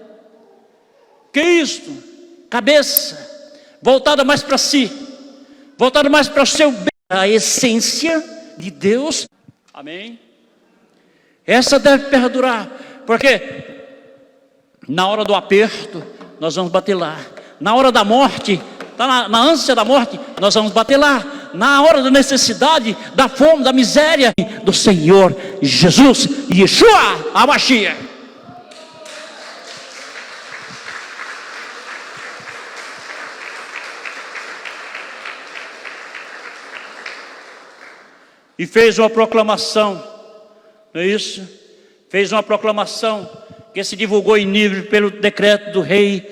O que é isto? Cabeça voltada mais para si, voltada mais para o seu bem. A essência de Deus, amém? Essa deve perdurar, porque na hora do aperto nós vamos bater lá, na hora da morte, na ânsia da morte, nós vamos bater lá, na hora da necessidade, da fome, da miséria, do Senhor Jesus, Yeshua HaMashiach. E fez uma proclamação, não é isso? Fez uma proclamação que se divulgou em Nínive pelo decreto do rei,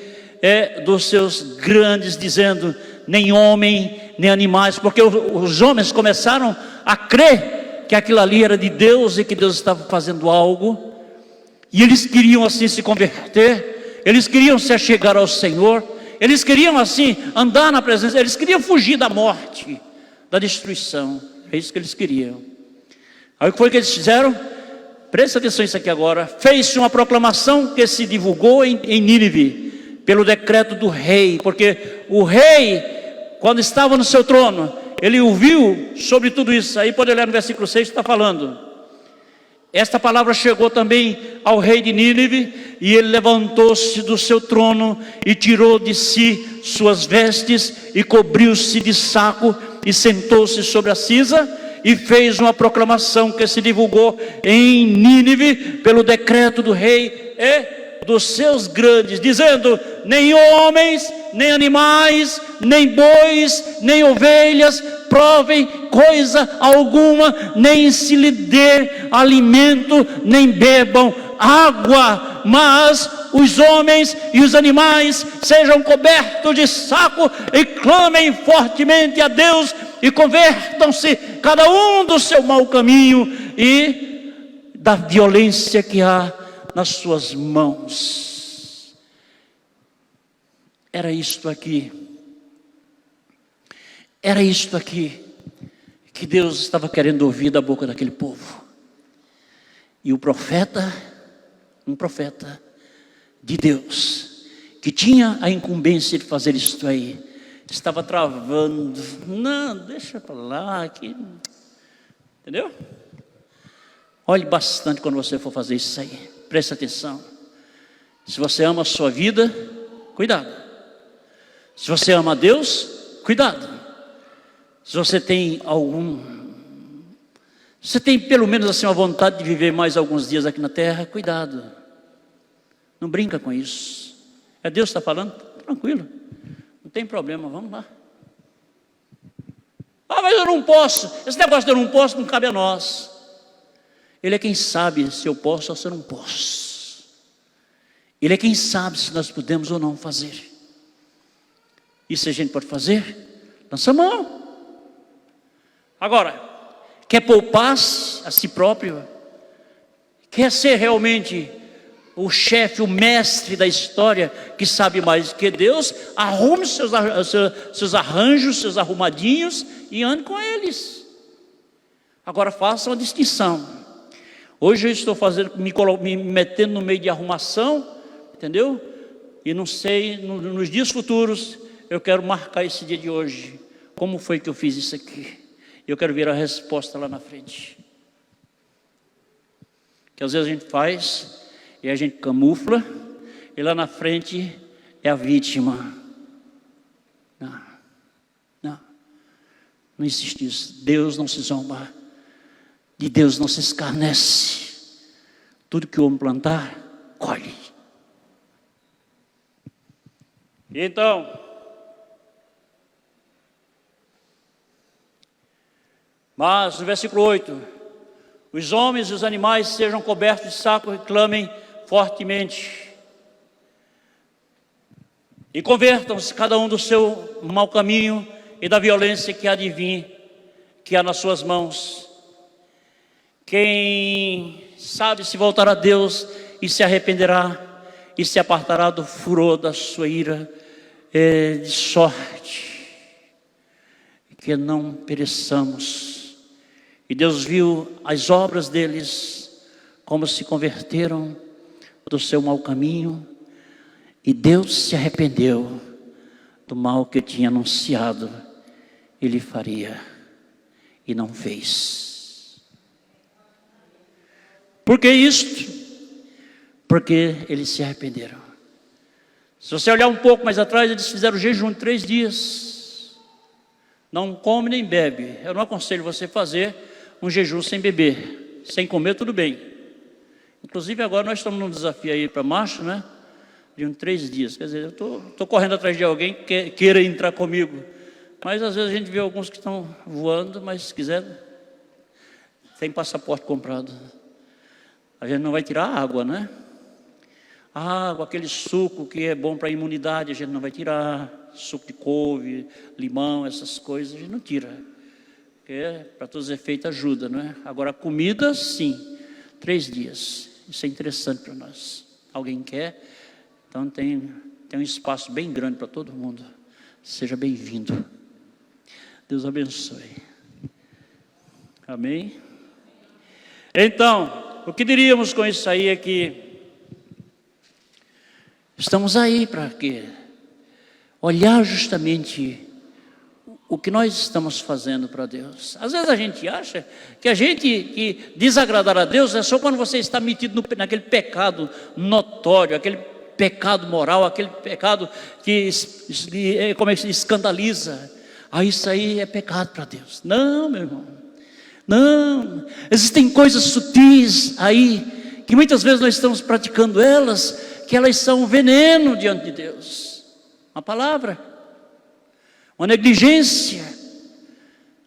dos seus grandes, dizendo: nem homem, nem animais, porque os homens começaram a crer que aquilo ali era de Deus e que Deus estava fazendo algo, e eles queriam assim se converter, eles queriam se achegar ao Senhor, eles queriam assim andar na presença, eles queriam fugir da morte, da destruição. É isso que eles queriam. Aí o que foi que eles fizeram? Presta atenção nisso aqui agora. Fez-se uma proclamação que se divulgou em Nínive, pelo decreto do rei, porque o rei, quando estava no seu trono, ele ouviu sobre tudo isso. Aí pode ler no versículo 6, está falando. Esta palavra chegou também ao rei de Nínive, e ele levantou-se do seu trono, e tirou de si suas vestes, e cobriu-se de saco, e sentou-se sobre a cisa, e fez uma proclamação que se divulgou em Nínive, pelo decreto do rei e dos seus grandes, dizendo: nem homens, nem animais, nem bois, nem ovelhas provem coisa alguma, nem se lhe dê alimento, nem bebam água, mas os homens e os animais sejam cobertos de saco e clamem fortemente a Deus e convertam-se cada um do seu mau caminho e da violência que há nas suas mãos. Era isto aqui que Deus estava querendo ouvir da boca daquele povo. E o profeta, um profeta de Deus, que tinha a incumbência de fazer isto aí, estava travando. Não, deixa para lá, aqui. Entendeu? Olhe bastante quando você for fazer isso aí. Preste atenção. Se você ama a sua vida, cuidado. Se você ama a Deus, cuidado. Se você tem você tem pelo menos assim uma vontade de viver mais alguns dias aqui na terra, cuidado. Não brinca com isso. É Deus que está falando? Tranquilo. Não tem problema, vamos lá. Ah, mas eu não posso. Esse negócio de eu não posso não cabe a nós. Ele é quem sabe se eu posso ou se eu não posso. Ele é quem sabe se nós podemos ou não fazer. Isso a gente pode fazer? Lança a mão. Agora, quer poupar-se a si próprio? Quer ser realmente o chefe, o mestre da história, que sabe mais que Deus? Arrume seus arranjos, seus arrumadinhos e ande com eles. Agora faça uma distinção. Hoje eu estou me metendo no meio de arrumação, entendeu? E não sei, nos dias futuros, eu quero marcar esse dia de hoje. Como foi que eu fiz isso aqui? Eu quero ver a resposta lá na frente. Que às vezes a gente faz e a gente camufla, e lá na frente é a vítima. Não existe isso. Deus não se zomba, de Deus não se escarnece. Tudo que o homem plantar, colhe. Então, mas no versículo 8, os homens e os animais sejam cobertos de saco e clamem fortemente. E convertam-se cada um do seu mau caminho e da violência que há de vir, que há nas suas mãos. Quem sabe se voltará a Deus e se arrependerá e se apartará do furor da sua ira, de sorte que não pereçamos. E Deus viu as obras deles, como se converteram do seu mau caminho, e Deus se arrependeu do mal que tinha anunciado ele faria, e não fez. Por que isto? Porque eles se arrependeram. Se você olhar um pouco mais atrás, eles fizeram jejum de 3 dias. Não come nem bebe. Eu não aconselho você fazer um jejum sem beber. Sem comer, tudo bem. Inclusive agora nós estamos num desafio aí para março, né? De 3 dias. Quer dizer, eu estou correndo atrás de alguém que queira entrar comigo. Mas às vezes a gente vê alguns que estão voando, mas se quiser, tem passaporte comprado. A gente não vai tirar a água, né? A água, aquele suco que é bom para a imunidade, a gente não vai tirar. Suco de couve, limão, essas coisas, a gente não tira. Porque para todos os efeitos ajuda, não é? Agora a comida, sim, 3 dias. Isso é interessante para nós. Alguém quer? Então tem um espaço bem grande para todo mundo. Seja bem-vindo. Deus abençoe. Amém? Então, o que diríamos com isso aí é que estamos aí para quê? Olhar justamente o que nós estamos fazendo para Deus. Às vezes a gente acha que desagradar a Deus é só quando você está metido naquele pecado notório, aquele pecado moral, aquele pecado que como é que se escandaliza. Isso aí é pecado para Deus. Não, meu irmão. Não. Existem coisas sutis aí, que muitas vezes nós estamos praticando elas, que elas são veneno diante de Deus. Uma palavra, uma negligência,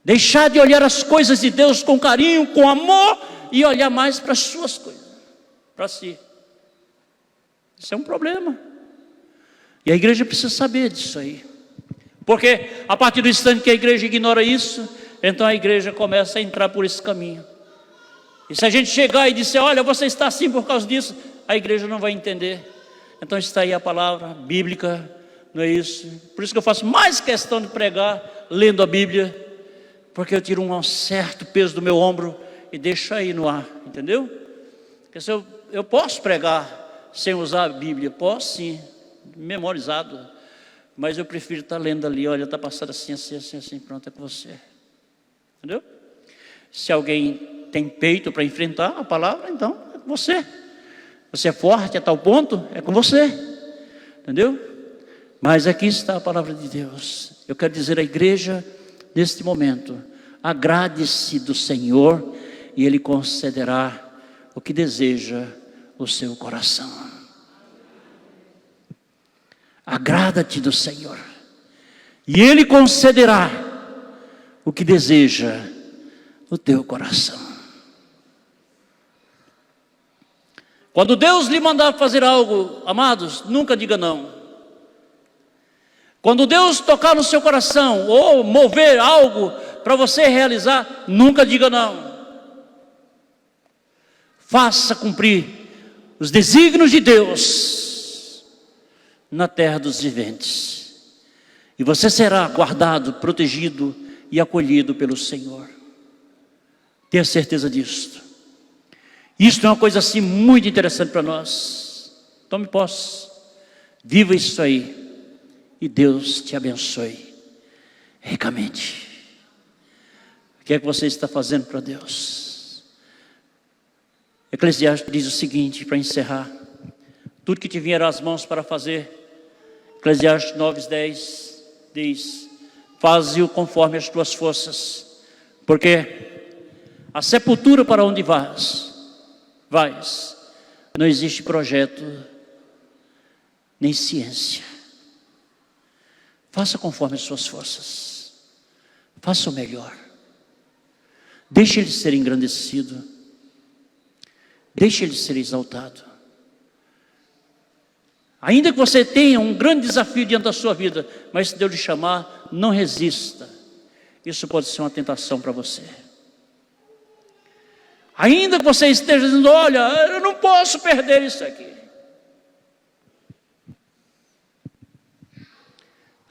deixar de olhar as coisas de Deus com carinho, com amor, e olhar mais para as suas coisas, para si. Isso é um problema. E a igreja precisa saber disso aí. Porque a partir do instante que a igreja ignora isso, então a igreja começa a entrar por esse caminho. E se a gente chegar e disser, olha, você está assim por causa disso, a igreja não vai entender. Então está aí a palavra bíblica, não é isso? Por isso que eu faço mais questão de pregar lendo a Bíblia, porque eu tiro um certo peso do meu ombro e deixo aí no ar, entendeu? Porque se eu posso pregar sem usar a Bíblia, posso sim, memorizado, mas eu prefiro estar lendo ali, olha, está passando assim, assim, assim, assim, pronto, é com você, entendeu? Se alguém tem peito para enfrentar a palavra, então é com você. Você é forte a tal ponto, é com você, entendeu? Mas aqui está a palavra de Deus. Eu quero dizer à igreja, neste momento, agrade-se do Senhor e Ele concederá o que deseja o seu coração. Agrada-te do Senhor e Ele concederá o que deseja o teu coração. Quando Deus lhe mandar fazer algo, amados, nunca diga não. Quando Deus tocar no seu coração, ou mover algo para você realizar, nunca diga não. Faça cumprir os desígnios de Deus na terra dos viventes. E você será guardado, protegido e acolhido pelo Senhor. Tenha certeza disso. Isso é uma coisa assim muito interessante para nós. Tome posse. Viva isso aí. E Deus te abençoe ricamente. O que é que você está fazendo para Deus? Eclesiastes diz o seguinte, para encerrar: tudo que te vier às mãos para fazer, Eclesiastes 9:10 diz: faze-o conforme as tuas forças, porque a sepultura para onde vais, não existe projeto nem ciência. Faça conforme as suas forças. Faça o melhor. Deixe ele ser engrandecido. Deixe ele ser exaltado. Ainda que você tenha um grande desafio diante da sua vida, mas se Deus lhe chamar, não resista. Isso pode ser uma tentação para você. Ainda que você esteja dizendo: olha, eu não posso perder isso aqui.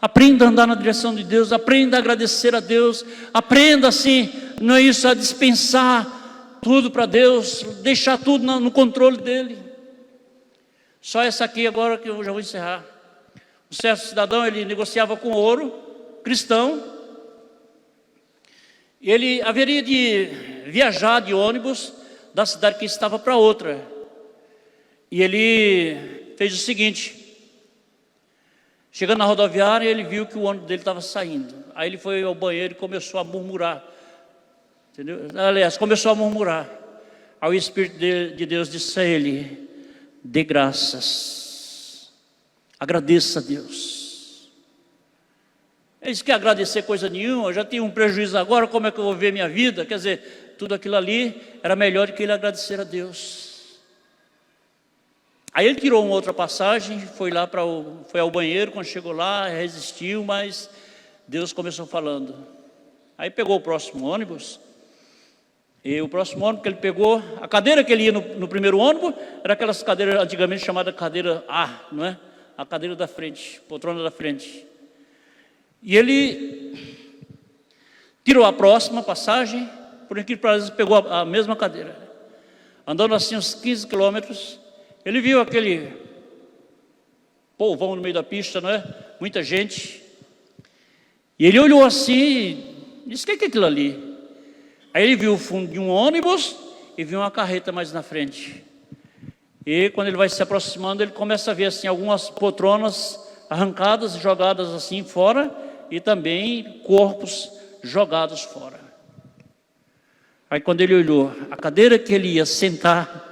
Aprenda a andar na direção de Deus, aprenda a agradecer a Deus, aprenda assim, não é isso, a dispensar tudo para Deus, deixar tudo no controle dEle. Só essa aqui agora que eu já vou encerrar. Um certo cidadão, ele negociava com ouro, cristão, e ele haveria de viajar de ônibus da cidade que estava para outra. E ele fez o seguinte: chegando na rodoviária, ele viu que o ônibus dele estava saindo. Aí ele foi ao banheiro e começou a murmurar. Entendeu? Aliás, começou a murmurar. Aí o Espírito de Deus disse a ele: dê graças, agradeça a Deus. Ele disse que agradecer coisa nenhuma, eu já tenho um prejuízo agora, como é que eu vou ver minha vida? Quer dizer, tudo aquilo ali era melhor do que ele agradecer a Deus. Aí ele tirou uma outra passagem, foi ao banheiro, quando chegou lá, resistiu, mas Deus começou falando. Aí pegou o próximo ônibus, e o próximo ônibus que ele pegou, a cadeira que ele ia no primeiro ônibus, era aquelas cadeiras antigamente chamadas cadeira A, não é? A cadeira da frente, poltrona da frente. E ele tirou a próxima passagem, por aqui para eles pegou a mesma cadeira. Andando assim uns 15 quilômetros, ele viu aquele povão no meio da pista, não é? Muita gente. E ele olhou assim e disse: o que é aquilo ali? Aí ele viu o fundo de um ônibus e viu uma carreta mais na frente. E quando ele vai se aproximando, ele começa a ver assim algumas poltronas arrancadas e jogadas assim fora, e também corpos jogados fora. Aí quando ele olhou, a cadeira que ele ia sentar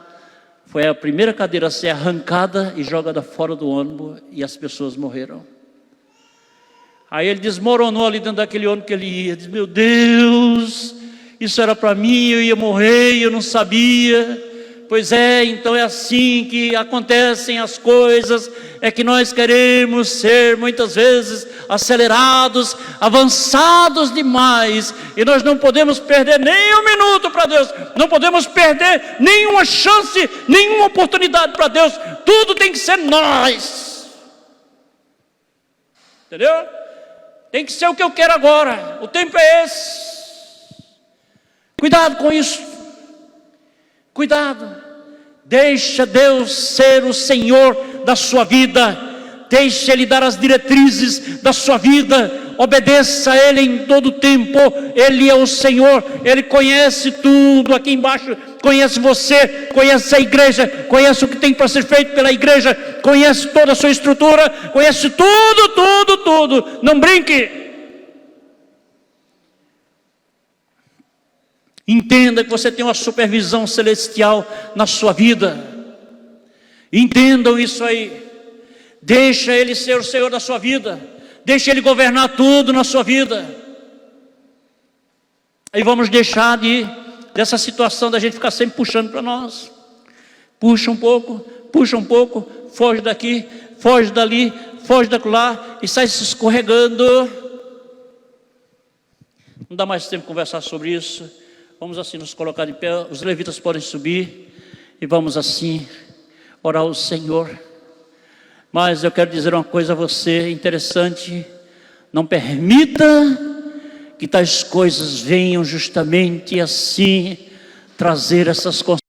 foi a primeira cadeira a ser arrancada e jogada fora do ônibus, e as pessoas morreram. Aí ele desmoronou ali dentro daquele ônibus que ele ia, disse: meu Deus, isso era para mim, eu ia morrer e eu não sabia. Pois é, então é assim que acontecem as coisas, é que nós queremos ser muitas vezes acelerados, avançados demais, e nós não podemos perder nem um minuto para Deus, não podemos perder nenhuma chance, nenhuma oportunidade para Deus, tudo tem que ser nós, entendeu? Tem que ser o que eu quero agora, o tempo é esse. Cuidado com isso. Cuidado, deixa Deus ser o Senhor da sua vida, deixa Ele dar as diretrizes da sua vida, obedeça a Ele em todo o tempo. Ele é o Senhor, Ele conhece tudo aqui embaixo, conhece você, conhece a igreja, conhece o que tem para ser feito pela igreja, conhece toda a sua estrutura, conhece tudo, não brinque. Entenda que você tem uma supervisão celestial na sua vida. Entendam isso aí. Deixa Ele ser o Senhor da sua vida. Deixa Ele governar tudo na sua vida. Aí vamos deixar dessa situação da gente ficar sempre puxando para nós. puxa um pouco, foge daqui, foge dali, foge daquela e sai se escorregando. Não dá mais tempo de conversar sobre isso. Vamos assim nos colocar de pé, os levitas podem subir e vamos assim orar ao Senhor. Mas eu quero dizer uma coisa a você interessante: não permita que tais coisas venham justamente assim trazer essas consequências.